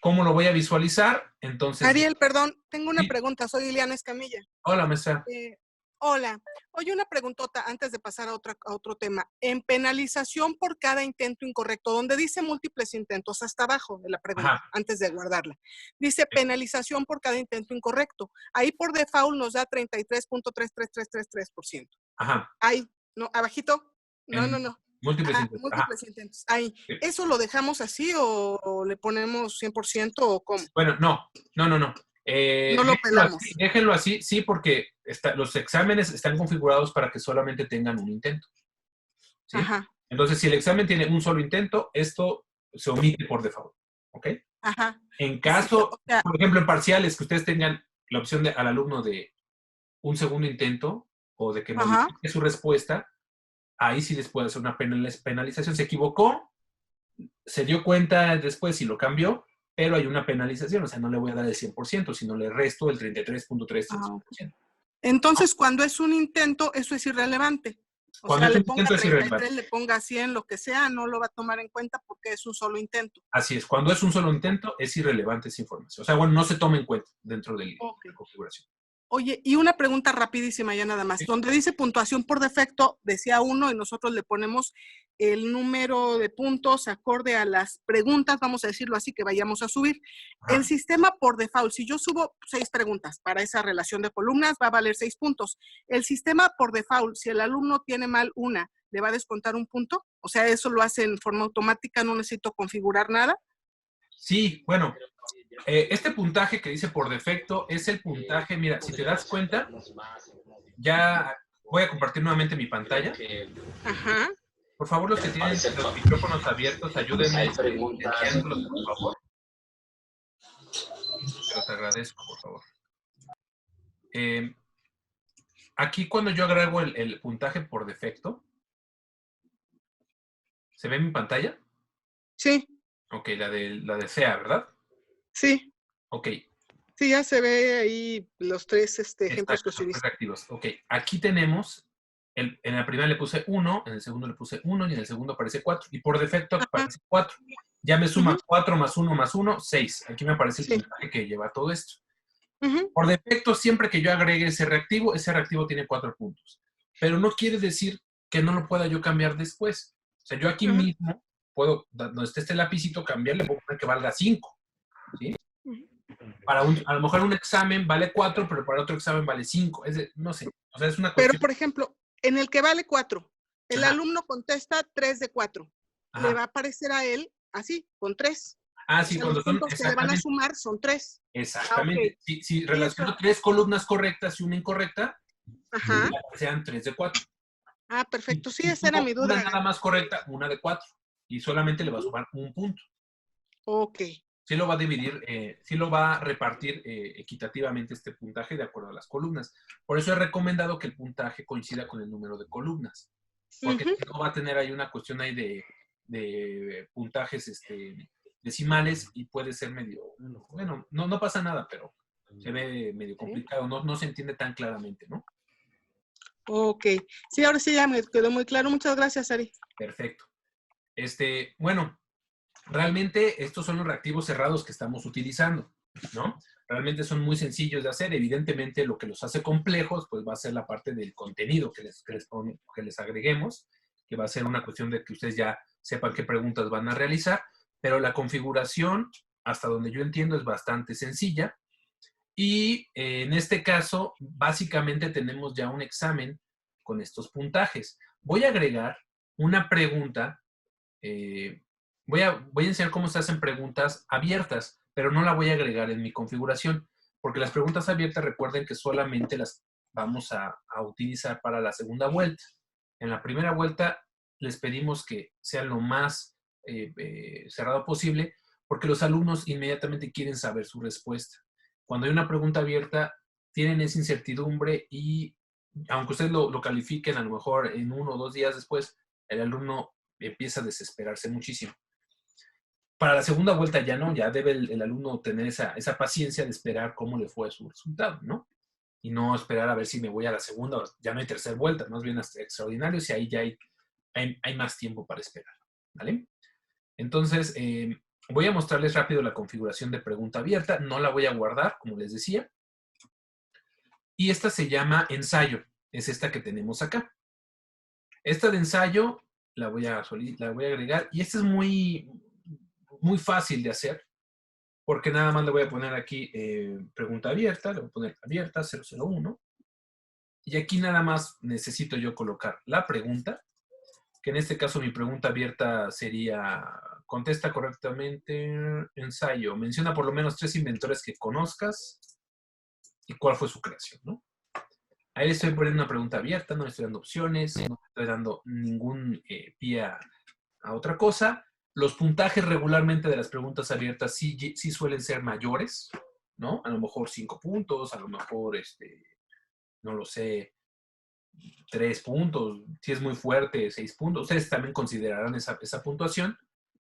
¿cómo lo voy a visualizar? Entonces, Ariel, perdón, tengo una sí. pregunta. Soy Liliana Escamilla. Hola, maestra. Hola. Oye, una preguntota antes de pasar a otro tema. En penalización por cada intento incorrecto, donde dice múltiples intentos, hasta abajo de la pregunta, Ajá. antes de guardarla, dice penalización por cada intento incorrecto. Ahí por default nos da 33.33333%. Ajá. Ahí, no, abajito. No. Múltiples Ajá, intentos. múltiples Ajá. intentos. Ahí. Sí. ¿Eso lo dejamos así o le ponemos 100% o cómo? Bueno, no. No lo pelamos. Déjenlo así, sí, porque los exámenes están configurados para que solamente tengan un intento. ¿Sí? Ajá. Entonces, si el examen tiene un solo intento, esto se omite por default. ¿Ok? Ajá. En caso, O sea, por ejemplo, en parciales, que ustedes tengan la opción al alumno de un segundo intento o de que modifique su respuesta, ahí sí les puede hacer una penalización. Se equivocó, se dio cuenta después y lo cambió, pero hay una penalización, o sea, no le voy a dar el 100%, sino le resto el 33.3%. Entonces, cuando es un intento, eso es irrelevante. O Cuando sea, es un le ponga intento es 33, irrelevante. le ponga 100, lo que sea, no lo va a tomar en cuenta porque es un solo intento. Así es, cuando es un solo intento, es irrelevante esa información. O sea, bueno, no se toma en cuenta dentro de la configuración. Oye, y una pregunta rapidísima ya nada más. Sí. Donde dice puntuación por defecto, decía 1 y nosotros le ponemos el número de puntos acorde a las preguntas, vamos a decirlo así, que vayamos a subir. Ajá. El sistema por default, si yo subo 6 preguntas para esa relación de columnas, va a valer 6 puntos. El sistema por default, si el alumno tiene mal una, ¿le va a descontar un punto? O sea, eso lo hace en forma automática, no necesito configurar nada. Sí, bueno, este puntaje que dice por defecto es el puntaje, mira, si te das cuenta, ya voy a compartir nuevamente mi pantalla. Ajá. Por favor, los que tienen los micrófonos abiertos, ayúdenme silenciándolos, por favor. Te los agradezco, por favor. Aquí cuando yo agrego el puntaje por defecto, ¿se ve mi pantalla? Sí, Ok, la de SEA, ¿verdad? sí. Ok. Sí, ya se ve ahí los tres ejemplos que Exacto, son utilizo. reactivos. Ok, aquí tenemos, en la primera le puse 1, en el segundo le puse 1 y en el segundo aparece 4. Y por defecto aparece 4. Ya me suma 4 más 1 más 1, 6. Aquí me aparece el puntaje que lleva todo esto. Por defecto, siempre que yo agregue ese reactivo tiene 4 puntos. Pero no quiere decir que no lo pueda yo cambiar después. O sea, yo aquí mismo puedo, donde esté este lapicito, cambiarle, puedo poner que valga 5. ¿Sí? Para a lo mejor un examen vale 4, pero para otro examen vale 5. No sé. O sea, es una cuestión. Pero, por ejemplo, en el que vale 4, el Ajá. alumno contesta 3 de 4. Ajá. Le va a aparecer a él así, con 3. Ah, O sí, sea, cuando los son. puntos que le van a sumar son 3. Exactamente. Ok. Si relaciono 3 columnas correctas y una incorrecta, Ajá. sean 3 de 4. Ah, perfecto. Sí, Si esa era tuvo mi una duda. nada más correcta, una de 4. Y solamente le va a sumar un punto. Ok. Sí lo va a dividir, sí lo va a repartir equitativamente este puntaje de acuerdo a las columnas. Por eso es recomendado que el puntaje coincida con el número de columnas. Porque si no va a tener ahí una cuestión ahí de puntajes decimales y puede ser medio, bueno, no pasa nada, pero se ve medio complicado, no se entiende tan claramente, ¿no? Ok. Sí, ahora sí ya me quedó muy claro. Muchas gracias, Ari. Perfecto. Bueno, realmente estos son los reactivos cerrados que estamos utilizando, ¿no? Realmente son muy sencillos de hacer. Evidentemente lo que los hace complejos pues va a ser la parte del contenido que les agreguemos, que va a ser una cuestión de que ustedes ya sepan qué preguntas van a realizar, pero la configuración, hasta donde yo entiendo, es bastante sencilla. Y en este caso, básicamente tenemos ya un examen con estos puntajes. Voy a agregar una pregunta. Voy a enseñar cómo se hacen preguntas abiertas, pero no la voy a agregar en mi configuración, porque las preguntas abiertas recuerden que solamente las vamos a utilizar para la segunda vuelta. En la primera vuelta les pedimos que sean lo más cerrado posible, porque los alumnos inmediatamente quieren saber su respuesta. Cuando hay una pregunta abierta, tienen esa incertidumbre y aunque ustedes lo califiquen a lo mejor en 1 o 2 días después, el alumno empieza a desesperarse muchísimo. Para la segunda vuelta ya no, ya debe el alumno tener esa paciencia de esperar cómo le fue su resultado, ¿no? Y no esperar a ver si me voy a la segunda, ya no hay tercera vuelta, más bien hasta extraordinarios y ahí ya hay más tiempo para esperar, ¿vale? Entonces, voy a mostrarles rápido la configuración de pregunta abierta, no la voy a guardar, como les decía. Y esta se llama ensayo, es esta que tenemos acá. Esta de ensayo la voy a agregar y esta es muy fácil de hacer porque nada más le voy a poner aquí pregunta abierta, le voy a poner abierta 001 y aquí nada más necesito yo colocar la pregunta, que en este caso mi pregunta abierta sería contesta correctamente ensayo, menciona por lo menos 3 inventores que conozcas y cuál fue su creación, ¿no? Ahí estoy poniendo una pregunta abierta, no le estoy dando opciones, no estoy dando ningún pie a otra cosa. Los puntajes regularmente de las preguntas abiertas sí suelen ser mayores, ¿no? A lo mejor 5 puntos, a lo mejor, no lo sé, 3 puntos, si es muy fuerte, 6 puntos. Ustedes también considerarán esa puntuación,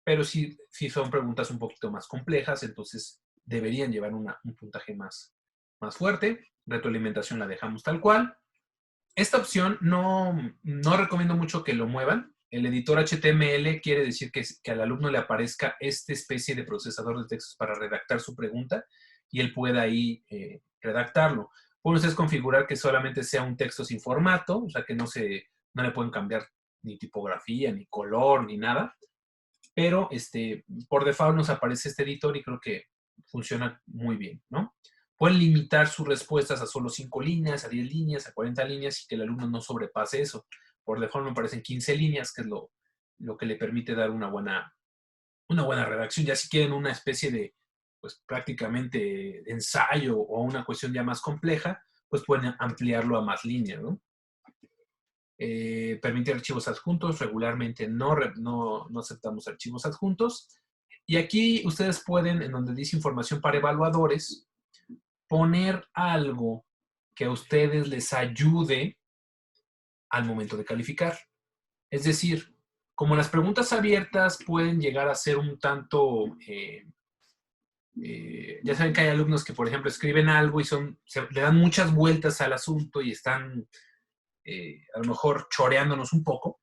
pero sí son preguntas un poquito más complejas, entonces deberían llevar un puntaje más fuerte. Retroalimentación la dejamos tal cual. Esta opción no recomiendo mucho que lo muevan. El editor HTML quiere decir que al alumno le aparezca esta especie de procesador de textos para redactar su pregunta y él pueda ahí redactarlo. Pueden ustedes configurar que solamente sea un texto sin formato, o sea que no le pueden cambiar ni tipografía, ni color, ni nada. Pero por default nos aparece este editor y creo que funciona muy bien, ¿no? Pueden limitar sus respuestas a solo 5 líneas, a 10 líneas, a 40 líneas y que el alumno no sobrepase eso. Por default me parecen 15 líneas, que es lo que le permite dar una buena una buena redacción. Ya si quieren una especie de, pues prácticamente ensayo o una cuestión ya más compleja, pues pueden ampliarlo a más líneas, ¿no? Permitir archivos adjuntos. Regularmente no aceptamos archivos adjuntos. Y aquí ustedes pueden, en donde dice información para evaluadores, poner algo que a ustedes les ayude al momento de calificar. Es decir, como las preguntas abiertas pueden llegar a ser un tanto... ya saben que hay alumnos que, por ejemplo, escriben algo y le dan muchas vueltas al asunto y están a lo mejor choreándonos un poco.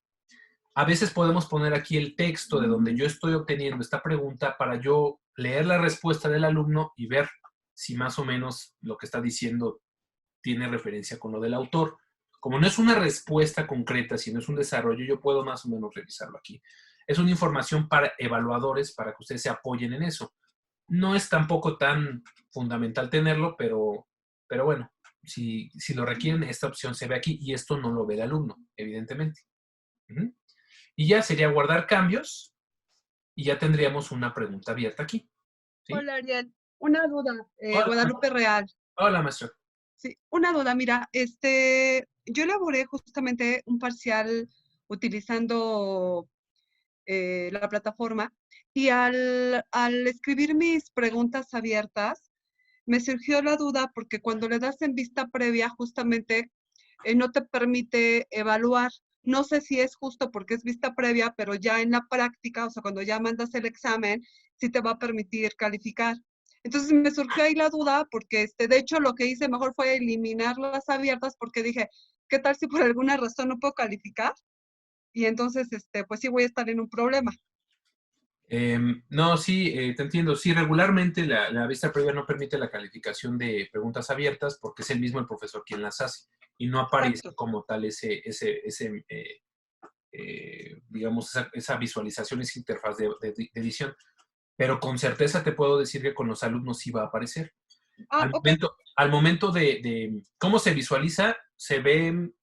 A veces podemos poner aquí el texto de donde yo estoy obteniendo esta pregunta para yo leer la respuesta del alumno y ver si más o menos lo que está diciendo tiene referencia con lo del autor. Como no es una respuesta concreta, sino es un desarrollo, yo puedo más o menos revisarlo aquí. Es una información para evaluadores, para que ustedes se apoyen en eso. No es tampoco tan fundamental tenerlo, pero bueno, si lo requieren, esta opción se ve aquí y esto no lo ve el alumno, evidentemente. Y ya sería guardar cambios y ya tendríamos una pregunta abierta aquí. ¿Sí? Hola, Ariel. Una duda, Hola. Guadalupe Real. Hola, maestro. Sí, una duda, mira, yo elaboré justamente un parcial utilizando la plataforma y al escribir mis preguntas abiertas, me surgió la duda porque cuando le das en vista previa, justamente no te permite evaluar. No sé si es justo porque es vista previa, pero ya en la práctica, o sea, cuando ya mandas el examen, sí te va a permitir calificar. Entonces me surgió ahí la duda porque, de hecho, lo que hice mejor fue eliminar las abiertas porque dije, ¿qué tal si por alguna razón no puedo calificar? Y entonces, pues sí voy a estar en un problema. No, sí, te entiendo. Sí, regularmente la vista previa no permite la calificación de preguntas abiertas porque es el mismo el profesor quien las hace y no aparece Exacto. como tal digamos, esa visualización, esa interfaz de edición. Pero con certeza te puedo decir que con los alumnos sí va a aparecer. Al momento de cómo se visualiza, se ven,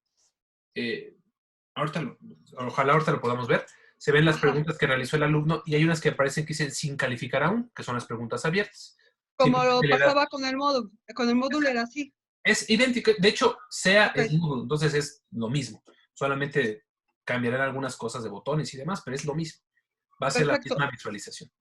ojalá ahorita lo podamos ver, se ven las preguntas que realizó el alumno y hay unas que aparecen que dicen sin calificar aún, que son las preguntas abiertas. Como lo pasaba con el módulo era así. Es idéntico, de hecho, es módulo, entonces es lo mismo, solamente cambiarán algunas cosas de botones y demás, pero es lo mismo. Va a ser la misma visualización.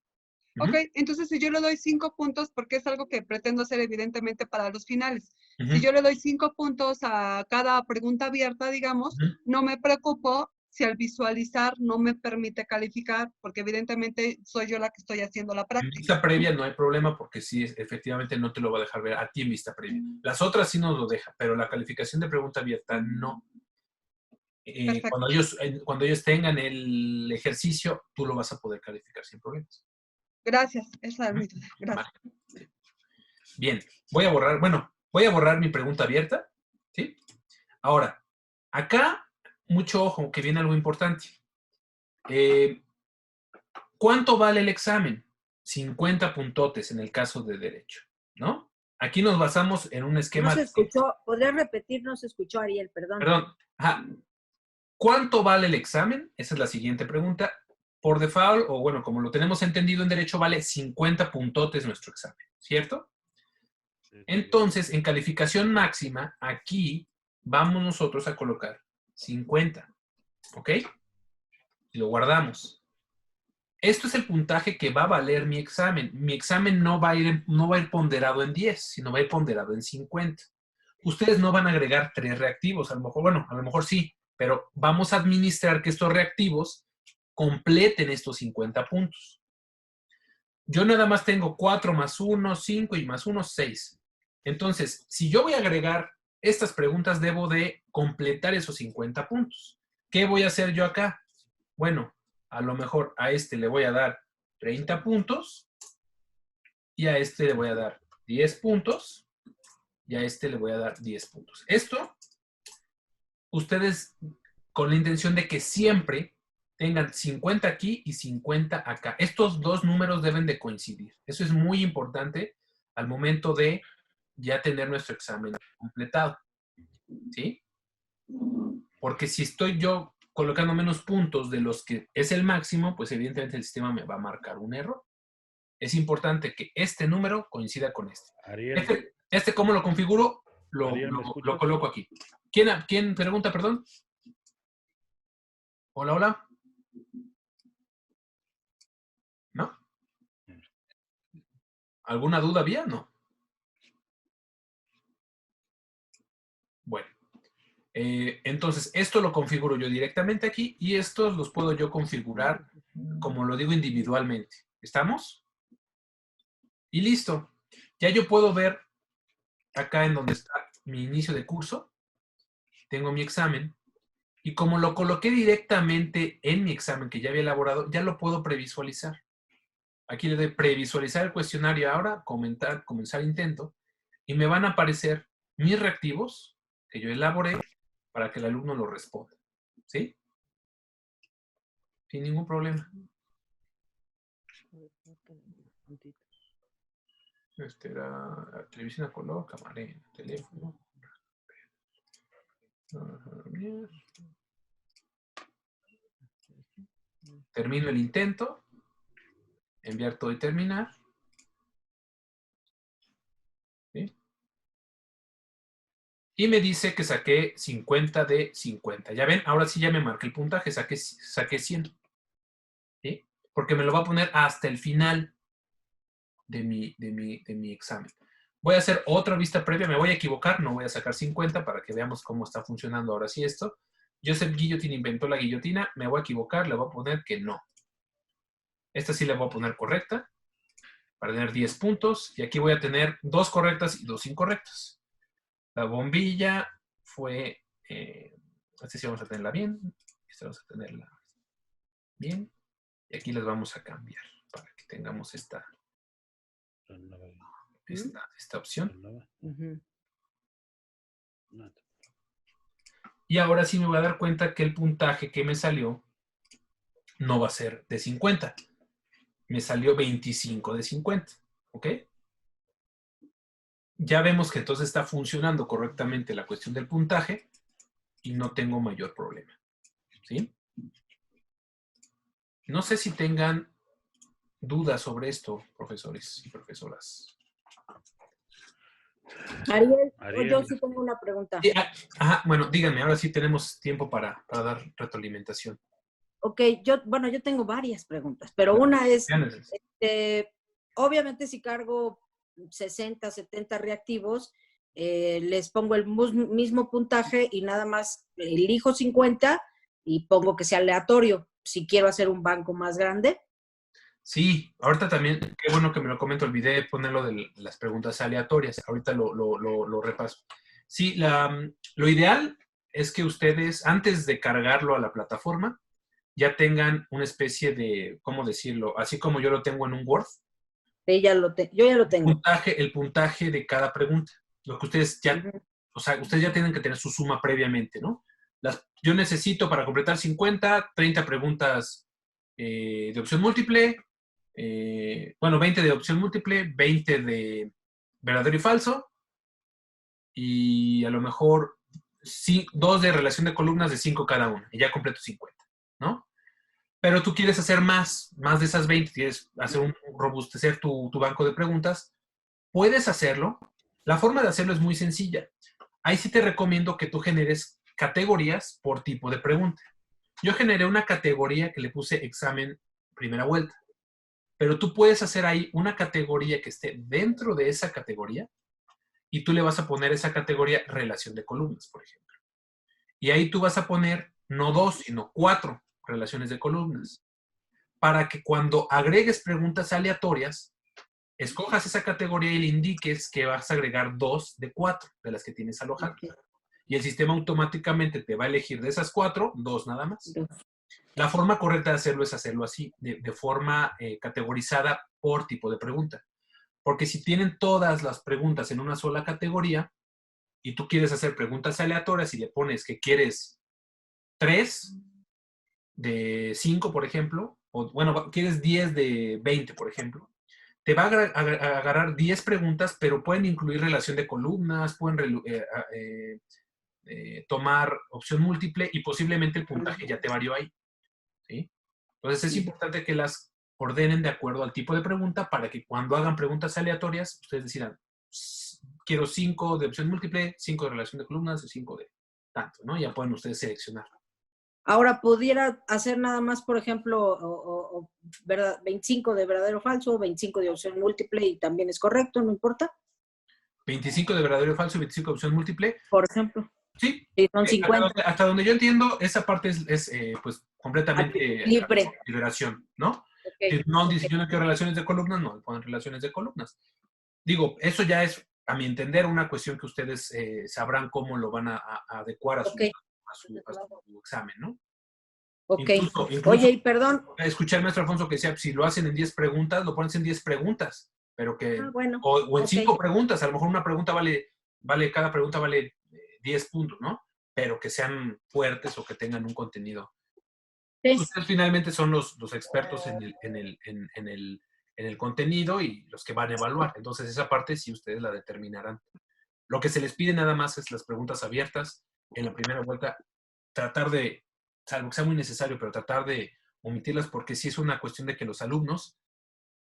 Ok, entonces si yo le doy 5 puntos, porque es algo que pretendo hacer evidentemente para los finales, si yo le doy 5 puntos a cada pregunta abierta, digamos, no me preocupo si al visualizar no me permite calificar, porque evidentemente soy yo la que estoy haciendo la práctica. En vista previa no hay problema porque sí, efectivamente no te lo va a dejar ver a ti en vista previa. Las otras sí nos lo deja, pero la calificación de pregunta abierta no. Cuando ellos tengan el ejercicio, tú lo vas a poder calificar sin problemas. Gracias, esa es mi duda. Gracias. Vale. Bien, voy a borrar mi pregunta abierta, ¿sí? Ahora, acá, mucho ojo, que viene algo importante. ¿Cuánto vale el examen? 50 puntotes en el caso de derecho, ¿no? Aquí nos basamos en un esquema... No se escuchó, ¿podrías repetir? No se escuchó, Ariel, perdón. Perdón. Ajá. ¿Cuánto vale el examen? Esa es la siguiente pregunta. Por default, o bueno, como lo tenemos entendido en derecho, vale 50 puntotes nuestro examen, ¿cierto? Entonces, en calificación máxima, aquí vamos nosotros a colocar 50, ¿ok? Y lo guardamos. Esto es el puntaje que va a valer mi examen. Mi examen no va a ir ponderado en 10, sino va a ir ponderado en 50. Ustedes no van a agregar 3 reactivos, a lo mejor sí, pero vamos a administrar que estos reactivos completen estos 50 puntos. Yo nada más tengo 4 más 1, 5 y más 1, 6. Entonces, si yo voy a agregar estas preguntas, debo de completar esos 50 puntos. ¿Qué voy a hacer yo acá? Bueno, a lo mejor a este le voy a dar 30 puntos y a este le voy a dar 10 puntos y a este le voy a dar 10 puntos. Esto, ustedes con la intención de que siempre tengan 50 aquí y 50 acá. Estos dos números deben de coincidir. Eso es muy importante al momento de ya tener nuestro examen completado. ¿Sí? Porque si estoy yo colocando menos puntos de los que es el máximo, pues evidentemente el sistema me va a marcar un error. Es importante que este número coincida con este. Ariel, ¿Cómo lo configuro? Ariel, ¿me Lo escuchas? coloco aquí. ¿Quién pregunta, perdón? Hola, hola. ¿No? ¿Alguna duda había? No. Bueno. Entonces, esto lo configuro yo directamente aquí y estos los puedo yo configurar, como lo digo, individualmente. ¿Estamos? Y listo. Ya yo puedo ver acá en donde está mi inicio de curso. Tengo mi examen. Y como lo coloqué directamente en mi examen que ya había elaborado, ya lo puedo previsualizar. Aquí le doy previsualizar el cuestionario ahora, comenzar intento, y me van a aparecer mis reactivos que yo elaboré para que el alumno lo responda. ¿Sí? Sin ningún problema. Este era televisión a color, camarera, teléfono. Termino el intento. Enviar todo y terminar. ¿Sí? Y me dice que saqué 50 de 50. Ya ven, ahora sí ya me marqué el puntaje, saqué 100. ¿Sí? Porque me lo va a poner hasta el final de mi examen. Voy a hacer otra vista previa, me voy a equivocar, no voy a sacar 50 para que veamos cómo está funcionando ahora sí esto. Joseph Guillotin inventó la guillotina, me voy a equivocar, le voy a poner que no. Esta sí la voy a poner correcta, para tener 10 puntos, y aquí voy a tener 2 correctas y 2 incorrectas. La bombilla fue, esta sí vamos a tenerla bien, esta vamos a tenerla bien, y aquí las vamos a cambiar para que tengamos esta opción. Y ahora sí me voy a dar cuenta que el puntaje que me salió no va a ser de 50. Me salió 25 de 50. ¿Ok? Ya vemos que entonces está funcionando correctamente la cuestión del puntaje y no tengo mayor problema. ¿Sí? No sé si tengan dudas sobre esto, profesores y profesoras. Ariel, yo sí tengo una pregunta. Bueno, díganme, ahora sí tenemos tiempo para dar retroalimentación. Ok, yo tengo varias preguntas, pero una es, obviamente si cargo 60, 70 reactivos, les pongo el mismo puntaje y nada más elijo 50 y pongo que sea aleatorio. Si quiero hacer un banco más grande. Sí, ahorita también, qué bueno que me lo comento, olvidé ponerlo de las preguntas aleatorias. Ahorita lo repaso. Sí, lo ideal es que ustedes, antes de cargarlo a la plataforma, ya tengan una especie de, ¿cómo decirlo? Así como yo lo tengo en un Word. Sí, yo ya lo tengo. El puntaje de cada pregunta. Lo que ustedes ya, o sea, ustedes ya tienen que tener su suma previamente, ¿no? Yo necesito para completar 50, 30 preguntas de opción múltiple, 20 de opción múltiple, 20 de verdadero y falso, y a lo mejor 2 de relación de columnas de 5 cada una, y ya completo 50, ¿no? Pero tú quieres hacer más de esas 20, quieres hacer robustecer tu banco de preguntas, puedes hacerlo. La forma de hacerlo es muy sencilla. Ahí sí te recomiendo que tú generes categorías por tipo de pregunta. Yo generé una categoría que le puse examen primera vuelta, pero tú puedes hacer ahí una categoría que esté dentro de esa categoría y tú le vas a poner esa categoría relación de columnas, por ejemplo. Y ahí tú vas a poner no 2, sino 4 relaciones de columnas, para que cuando agregues preguntas aleatorias, escojas esa categoría y le indiques que vas a agregar 2 de 4 de las que tienes alojadas. Okay. Y el sistema automáticamente te va a elegir de esas 4, 2 nada más. La forma correcta de hacerlo es hacerlo así, de forma categorizada por tipo de pregunta. Porque si tienen todas las preguntas en una sola categoría y tú quieres hacer preguntas aleatorias y le pones que quieres 3 de 5, por ejemplo, o bueno, quieres 10 de 20, por ejemplo, te va a agarrar 10 preguntas, pero pueden incluir relación de columnas, pueden tomar opción múltiple y posiblemente el puntaje ya te varió ahí. ¿Sí? Entonces es importante que las ordenen de acuerdo al tipo de pregunta para que cuando hagan preguntas aleatorias, ustedes decidan, quiero 5 de opción múltiple, 5 de relación de columnas y 5 de tanto, ¿no? Ya pueden ustedes seleccionar. Ahora, ¿pudiera hacer nada más, por ejemplo, 25 de verdadero o falso, 25 de opción múltiple y también es correcto, no importa? 25 de verdadero o falso y 25 de opción múltiple. Por ejemplo. Sí. Sí, son 50. Hasta donde yo entiendo, esa parte es pues completamente libre. Liberación, ¿no? Okay. Si no dicen yo no quiero relaciones de columnas, no ponen relaciones de columnas. Digo, eso ya es, a mi entender, una cuestión que ustedes sabrán cómo lo van a adecuar a su examen, ¿no? Ok. Incluso, oye, y perdón. Escuché al maestro Alfonso que decía, si lo hacen en 10 preguntas, lo ponen en 10 preguntas, pero que, bueno, o en 5 preguntas, a lo mejor una pregunta cada pregunta vale 10 puntos, ¿no? Pero que sean fuertes o que tengan un contenido. Sí. Ustedes finalmente son los expertos en el contenido y los que van a evaluar. Entonces, esa parte sí ustedes la determinarán. Lo que se les pide nada más es las preguntas abiertas. En la primera vuelta, tratar de, salvo que sea muy necesario, pero tratar de omitirlas porque sí es una cuestión de que los alumnos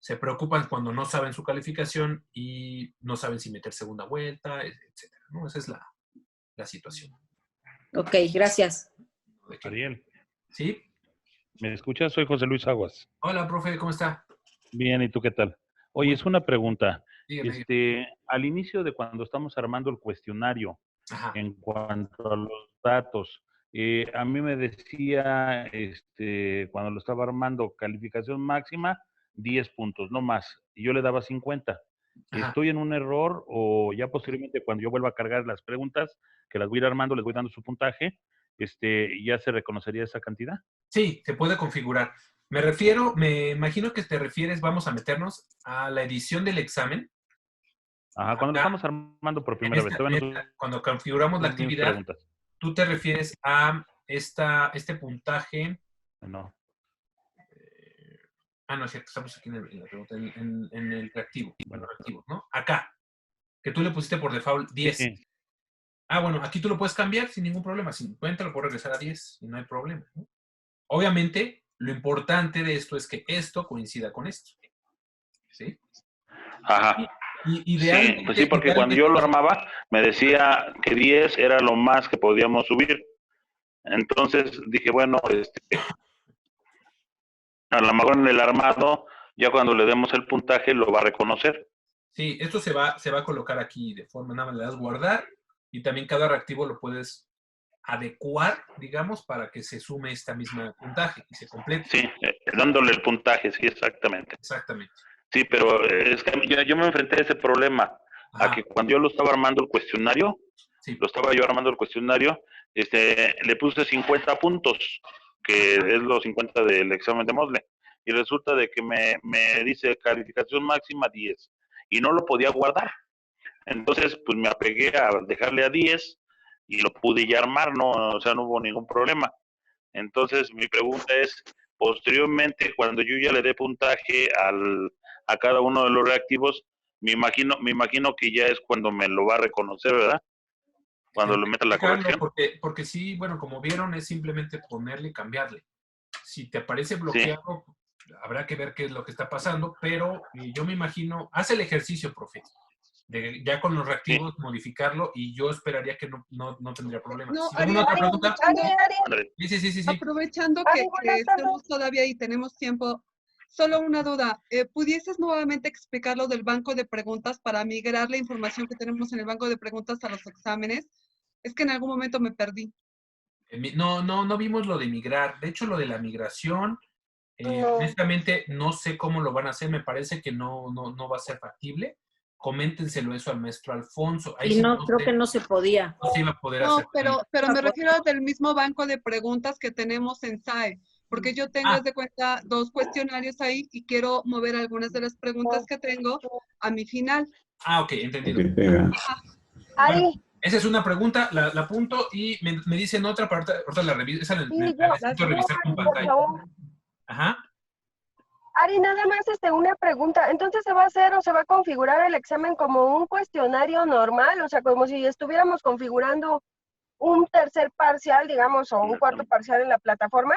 se preocupan cuando no saben su calificación y no saben si meter segunda vuelta, etc., ¿no? Esa es la situación. Ok, gracias. Ariel. ¿Sí? ¿Me escuchas? Soy José Luis Aguas. Hola, profe, ¿cómo está? Bien, ¿y tú qué tal? Oye, es una pregunta. Dígame. Al inicio de cuando estamos armando el cuestionario, Ajá. en cuanto a los datos, a mí me decía, cuando lo estaba armando, calificación máxima, 10 puntos, no más. Y yo le daba 50. Ajá. ¿Estoy en un error o ya posteriormente cuando yo vuelva a cargar las preguntas, que las voy a ir armando, les voy dando su puntaje, ya se reconocería esa cantidad? Sí, se puede configurar. Me imagino que te refieres, vamos a meternos a la edición del examen. Ajá, cuando lo estamos armando por primera vez. Cuando configuramos la actividad, tú te refieres a este puntaje. No. No es cierto, estamos aquí en el reactivo. Bueno, reactivo, ¿no? Acá, que tú le pusiste por default 10. Sí. Bueno, aquí tú lo puedes cambiar sin ningún problema. 50 lo puedo regresar a 10 y no hay problema, ¿no? Obviamente, lo importante de esto es que esto coincida con esto. ¿Sí? Ajá. Sí, pues sí, porque cuando yo lo armaba, me decía que 10 era lo más que podíamos subir. Entonces dije, bueno, a lo mejor en el armado, ya cuando le demos el puntaje, lo va a reconocer. Sí, esto se va a colocar aquí de forma, nada más le das guardar y también cada reactivo lo puedes adecuar, digamos, para que se sume esta misma puntaje y se complete. Sí, dándole el puntaje, sí, exactamente. Exactamente. Sí, pero es que yo me enfrenté a ese problema, a que cuando yo lo estaba armando el cuestionario, le puse 50 puntos, que es los 50 del examen de Moodle, y resulta de que me dice calificación máxima 10, y no lo podía guardar. Entonces, pues me apegué a dejarle a 10, y lo pude ya armar, no hubo ningún problema. Entonces, mi pregunta es, posteriormente, cuando yo ya le dé puntaje a cada uno de los reactivos, me imagino que ya es cuando me lo va a reconocer, ¿verdad? Cuando le meta la corrección. Porque sí, bueno, como vieron, es simplemente ponerle y cambiarle. Si te aparece bloqueado, habrá que ver qué es lo que está pasando, pero yo me imagino, haz el ejercicio, profe, de ya con los reactivos modificarlo y yo esperaría que no tendría problemas. No, ¿Sí, ¿alguna otra pregunta? Sí. Aprovechando que estamos todavía y tenemos tiempo, solo una duda. ¿Pudieses nuevamente explicar lo del banco de preguntas para migrar la información que tenemos en el banco de preguntas a los exámenes? Es que en algún momento me perdí. No vimos lo de migrar. De hecho, lo de la migración, honestamente, no sé cómo lo van a hacer. Me parece que no va a ser factible. Coméntenselo eso al maestro Alfonso. Ahí sí, creo que no se podía. No se iba a poder hacer. Pero me refiero del mismo banco de preguntas que tenemos en SAE. Porque yo tengo, de cuenta, 2 cuestionarios ahí y quiero mover algunas de las preguntas que tengo a mi final. Ok, entendido. Bueno, esa es una pregunta, la apunto y me dicen otra parte, ahorita la reviso, esa la necesito revisar con pantalla. Ajá. Ari, nada más una pregunta. Entonces, ¿se va a hacer o se va a configurar el examen como un cuestionario normal? O sea, como si estuviéramos configurando un tercer parcial, digamos, o un cuarto parcial en la plataforma?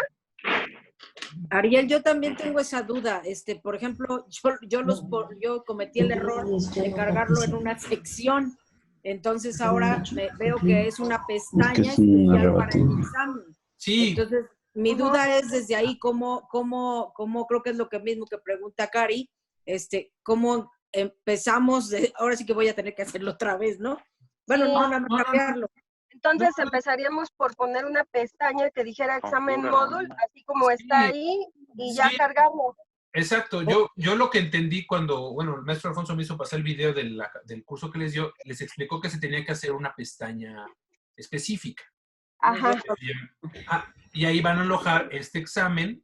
Ariel, yo también tengo esa duda. Por ejemplo, yo cometí el error de cargarlo en una sección. Entonces ahora veo que es una pestaña especial para el examen. Sí. Entonces, mi duda es desde ahí, ¿cómo creo que es lo que mismo que pregunta Cari, cómo empezamos, ahora sí que voy a tener que hacerlo otra vez, ¿no? Bueno, no cambiarlo. Entonces empezaríamos por poner una pestaña que dijera examen módulo, así como está ahí, y ya cargarlo. Exacto. Yo lo que entendí cuando, bueno, el maestro Alfonso me hizo pasar el video del curso que les dio, les explicó que se tenía que hacer una pestaña específica. Ajá. Y ahí van a alojar este examen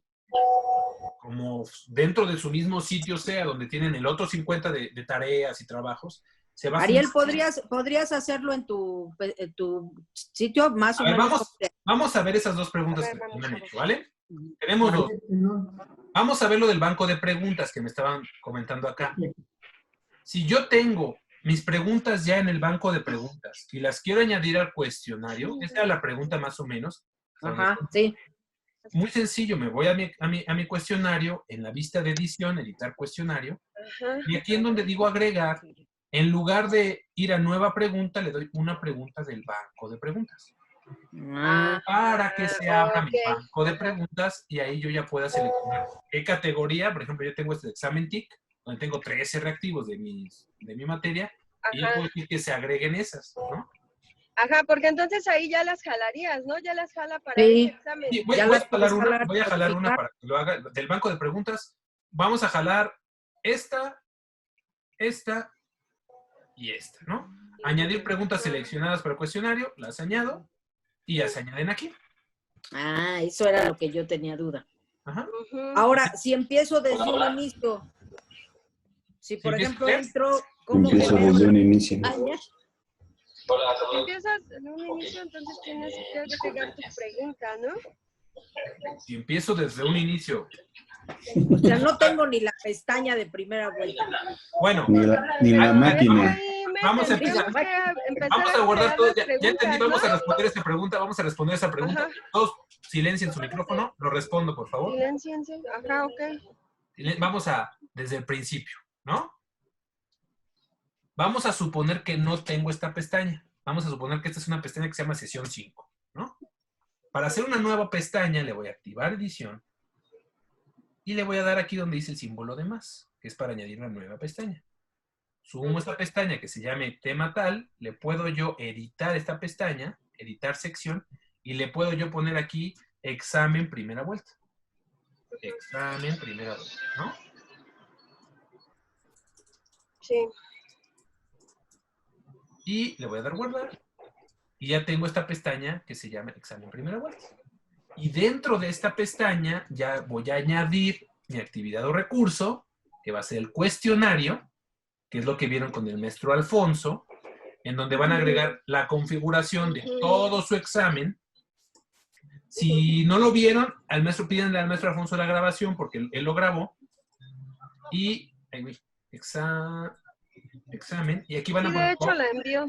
como dentro de su mismo sitio sea, donde tienen el otro 50 de tareas y trabajos. Ariel, ¿podrías hacerlo en tu sitio más o menos? Vamos a ver esas dos preguntas que me han hecho, ¿vale? Tenemos dos. Vamos a ver lo del banco de preguntas que me estaban comentando acá. Si yo tengo mis preguntas ya en el banco de preguntas y las quiero añadir al cuestionario, esa era la pregunta más o menos. Ajá, sí. Muy sencillo, me voy a mi cuestionario, en la vista de edición, editar cuestionario, y aquí en donde digo agregar, en lugar de ir a nueva pregunta, le doy una pregunta del banco de preguntas. Para que se abra mi banco de preguntas y ahí yo ya pueda seleccionar qué categoría. Por ejemplo, yo tengo este examen TIC, donde tengo 13 reactivos de mi materia, y yo puedo decir que se agreguen esas, ¿no? Ajá, porque entonces ahí ya las jalarías, ¿no? Ya las jala para el examen. Sí, voy a jalar una para que lo haga del banco de preguntas. Vamos a jalar esta y esta, ¿no? Añadir preguntas seleccionadas para el cuestionario, las añado y ya se añaden aquí. Eso era lo que yo tenía duda. Ajá. Ahora, si empiezo desde un inicio, si por ejemplo entro, ¿cómo empiezo desde un inicio? Si empiezas en un inicio, entonces tienes que agregar tu pregunta, ¿no? Si empiezo desde un inicio. O sea, no tengo ni la pestaña de primera vuelta. Bueno. Ni la máquina. Vamos a empezar. Vamos a guardar todo. Ya entendí, vamos a responder esta pregunta. Vamos a responder esa pregunta. Todos silencien su micrófono. Lo respondo, por favor. Silenciense. Ajá, ok. Vamos desde el principio, ¿no? Vamos a suponer que no tengo esta pestaña. Vamos a suponer que esta es una pestaña que se llama sesión 5, ¿no? Para hacer una nueva pestaña, le voy a activar edición y le voy a dar aquí donde dice el símbolo de más, que es para añadir una nueva pestaña. Subo esta pestaña que se llame tema tal, le puedo yo editar esta pestaña, editar sección, y le puedo yo poner aquí examen primera vuelta. Examen primera vuelta, ¿no? Sí. Y le voy a dar guardar. Y ya tengo esta pestaña que se llama examen primera vuelta. Y dentro de esta pestaña ya voy a añadir mi actividad o recurso, que va a ser el cuestionario, que es lo que vieron con el maestro Alfonso, en donde van a agregar la configuración de todo su examen. Si no lo vieron, pídanle al maestro Alfonso la grabación, porque él lo grabó. Y examen, y aquí van a poner... de hecho la envió.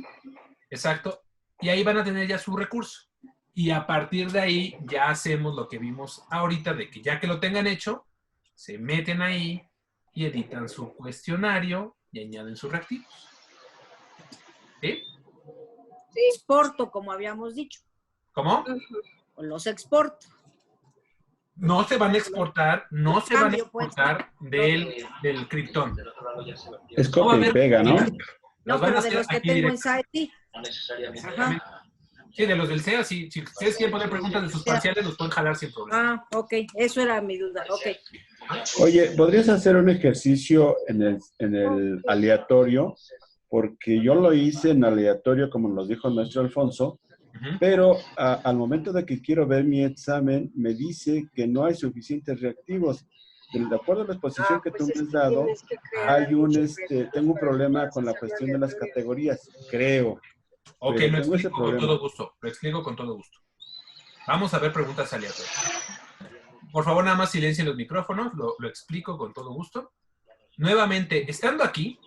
Exacto. Y ahí van a tener ya su recurso. Y a partir de ahí ya hacemos lo que vimos ahorita, de que ya que lo tengan hecho, se meten ahí y editan su cuestionario y añaden sus reactivos. ¿Sí? Sí. Exporto, como habíamos dicho. ¿Cómo? O los exporto. No se van a exportar, del Krypton. Es copia y pega, ¿no? No, pero de los que tengo en SAETI. Ajá. Sí, de los del CEA, si ustedes quieren poner preguntas de sus parciales, los pueden jalar sin problema. Ok, eso era mi duda, ok. Oye, ¿podrías hacer un ejercicio en el aleatorio? Porque yo lo hice en aleatorio, como nos dijo el maestro Alfonso, pero al momento de que quiero ver mi examen, me dice que no hay suficientes reactivos. De acuerdo a la exposición que tú me has dado, hay tengo un problema con la cuestión de las categorías, creo. Ok, lo explico con todo gusto. Lo explico con todo gusto. Vamos a ver preguntas aleatorias. Por favor, nada más silencien los micrófonos. Lo explico con todo gusto. Nuevamente, estando aquí,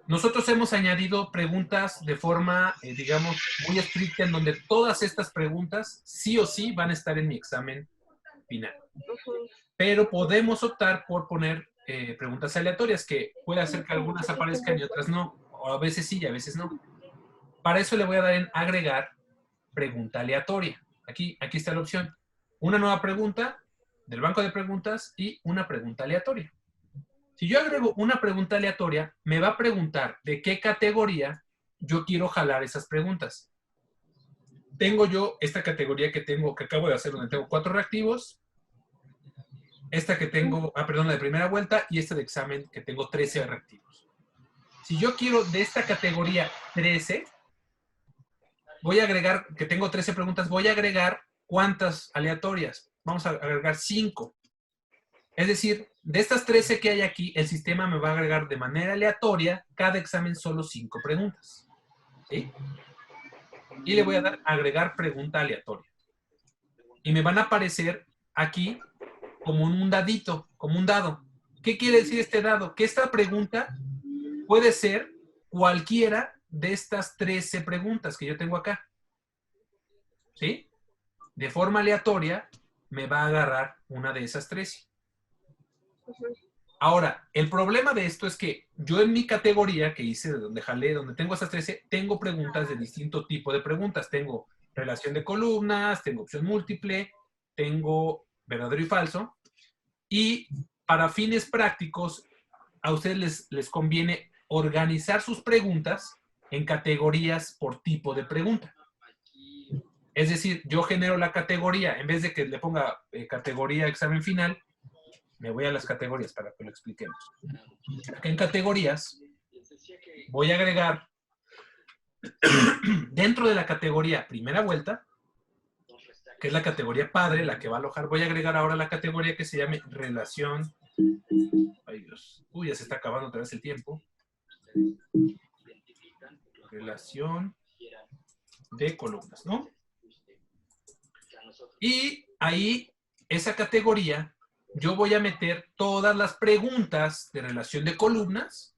Nosotros hemos añadido preguntas de forma, digamos, muy estricta, en donde todas estas preguntas sí o sí van a estar en mi examen final. Pero podemos optar por poner preguntas aleatorias, que puede hacer que algunas aparezcan y otras no. O a veces sí y a veces no. Para eso le voy a dar en agregar pregunta aleatoria. Aquí está la opción. Una nueva pregunta del banco de preguntas y una pregunta aleatoria. Si yo agrego una pregunta aleatoria, me va a preguntar de qué categoría yo quiero jalar esas preguntas. Tengo yo esta categoría que acabo de hacer, donde tengo 4 reactivos. Esta que tengo, la de primera vuelta, y esta de examen que tengo 13 reactivos. Si yo quiero de esta categoría 13, voy a agregar, que tengo 13 preguntas, voy a agregar ¿cuántas aleatorias? Vamos a agregar 5. Es decir, de estas 13 que hay aquí, el sistema me va a agregar de manera aleatoria cada examen solo 5 preguntas. ¿Sí? Y le voy a dar agregar pregunta aleatoria. Y me van a aparecer aquí como un dadito, como un dado. ¿Qué quiere decir este dado? Que esta pregunta puede ser cualquiera de estas 13 preguntas que yo tengo acá. ¿Sí? De forma aleatoria me va a agarrar una de esas 13. Ahora, el problema de esto es que yo en mi categoría que hice, donde jalé, donde tengo esas 13, tengo preguntas de distinto tipo de preguntas. Tengo relación de columnas, tengo opción múltiple, tengo verdadero y falso. Y para fines prácticos, a ustedes les conviene organizar sus preguntas en categorías por tipo de pregunta. Es decir, yo genero la categoría, en vez de que le ponga categoría examen final, me voy a las categorías para que lo expliquemos. Acá en categorías voy a agregar dentro de la categoría primera vuelta, que es la categoría padre, la que va a alojar, voy a agregar ahora la categoría que se llame relación. Ay Dios, ya se está acabando otra vez el tiempo. Relación de columnas, ¿no? Y ahí, esa categoría, yo voy a meter todas las preguntas de relación de columnas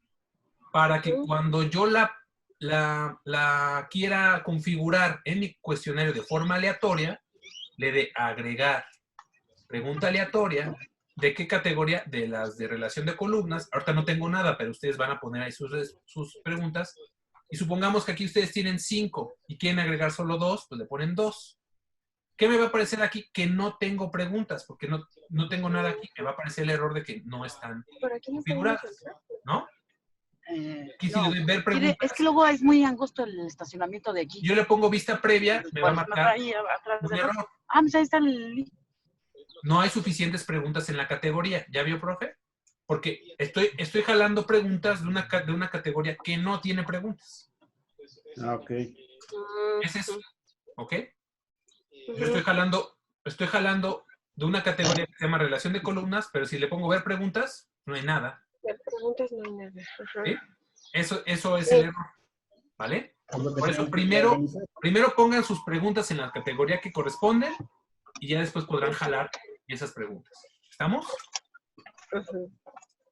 para que cuando yo la quiera configurar en mi cuestionario de forma aleatoria, le dé agregar pregunta aleatoria. ¿De qué categoría? De las de relación de columnas. Ahorita no tengo nada, pero ustedes van a poner ahí sus preguntas. Y supongamos que aquí ustedes tienen 5 y quieren agregar solo 2, pues le ponen 2. ¿Qué me va a aparecer aquí? Que no tengo preguntas, porque no tengo nada aquí. Me va a aparecer el error de que no están configuradas, ¿no? Aquí si le doy ver preguntas. Es que luego es muy angosto el estacionamiento de aquí. Yo le pongo vista previa, me va a marcar un error. Ah, pues ahí está el... No hay suficientes preguntas en la categoría. ¿Ya vio, profe? Porque estoy jalando preguntas de una categoría que no tiene preguntas. Ah, ok. Es eso. ¿Ok? Yo estoy jalando de una categoría que se llama relación de columnas, pero si le pongo ver preguntas, no hay nada. Ver preguntas no hay nada. ¿Sí? Eso es el error. ¿Vale? Por eso, primero pongan sus preguntas en la categoría que corresponden y ya después podrán jalar esas preguntas. ¿Estamos?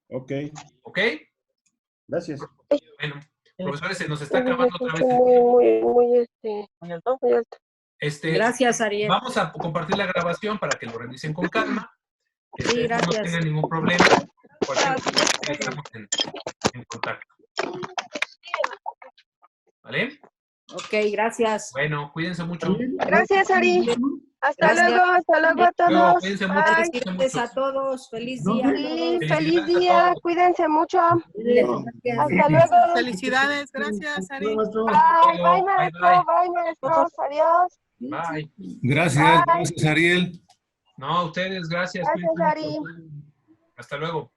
Ok. ¿Ok? Gracias. Bueno, profesores, se nos está acabando otra vez. Muy alto. Gracias, Ariel. Vamos a compartir la grabación para que lo revisen con calma. Sí, gracias. No tengan ningún problema. Cualquier cosa, estamos en contacto. ¿Vale? Ok, gracias. Bueno, cuídense mucho. Gracias, Ari. Hasta Gracias. luego a todos. Cuídense mucho. Bye. Felicidades a todos. Feliz día. Sí, feliz día. Cuídense mucho. Hasta luego. Felicidades, gracias, Ari. Bye, bye, maestro. Bye, maestros. Adiós. Bye. Gracias, gracias, Ariel. No, a ustedes, gracias. Gracias, Cuídense Ari. mucho. Hasta luego.